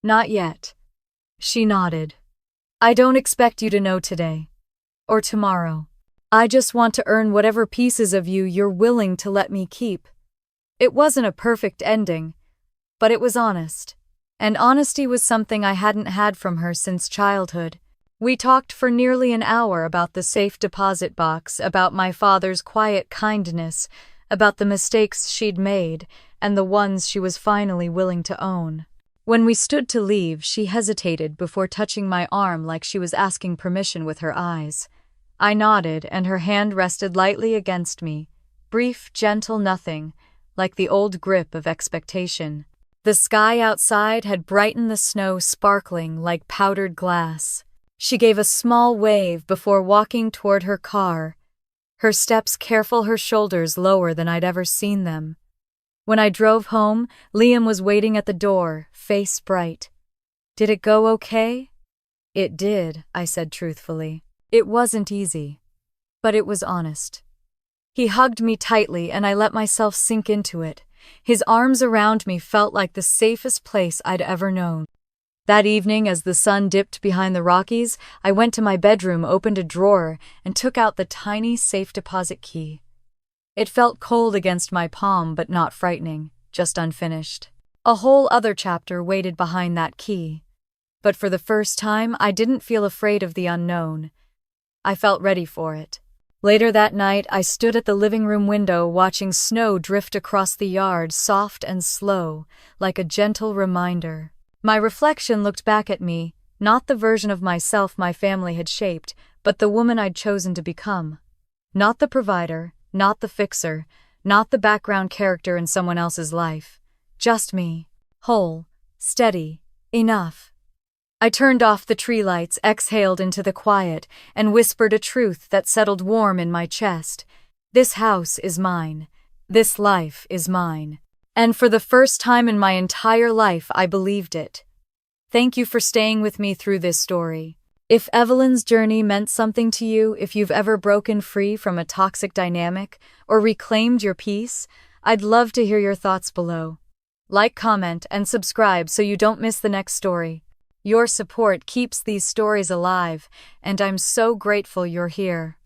Speaker 1: Not yet. She nodded. I don't expect you to know today. Or tomorrow. I just want to earn whatever pieces of you you're willing to let me keep. It wasn't a perfect ending, but it was honest. And honesty was something I hadn't had from her since childhood. We talked for nearly an hour about the safe deposit box, about my father's quiet kindness, about the mistakes she'd made, and the ones she was finally willing to own. When we stood to leave, she hesitated before touching my arm like she was asking permission with her eyes. I nodded, and her hand rested lightly against me. Brief, gentle nothing, like the old grip of expectation. The sky outside had brightened the snow sparkling like powdered glass. She gave a small wave before walking toward her car, her steps careful, her shoulders lower than I'd ever seen them. When I drove home, Liam was waiting at the door, face bright. Did it go okay? It did, I said truthfully. It wasn't easy, but it was honest. He hugged me tightly and I let myself sink into it. His arms around me felt like the safest place I'd ever known. That evening, as the sun dipped behind the Rockies, I went to my bedroom, opened a drawer, and took out the tiny safe deposit key. It felt cold against my palm, but not frightening, just unfinished. A whole other chapter waited behind that key. But for the first time, I didn't feel afraid of the unknown. I felt ready for it. Later that night, I stood at the living room window watching snow drift across the yard, soft and slow, like a gentle reminder. My reflection looked back at me, not the version of myself my family had shaped, but the woman I'd chosen to become. Not the provider, not the fixer, not the background character in someone else's life. Just me. Whole. Steady. Enough. I turned off the tree lights, exhaled into the quiet, and whispered a truth that settled warm in my chest. This house is mine. This life is mine. And for the first time in my entire life, I believed it. Thank you for staying with me through this story. If Evelyn's journey meant something to you, if you've ever broken free from a toxic dynamic or reclaimed your peace, I'd love to hear your thoughts below. Like, comment, and subscribe so you don't miss the next story. Your support keeps these stories alive, and I'm so grateful you're here.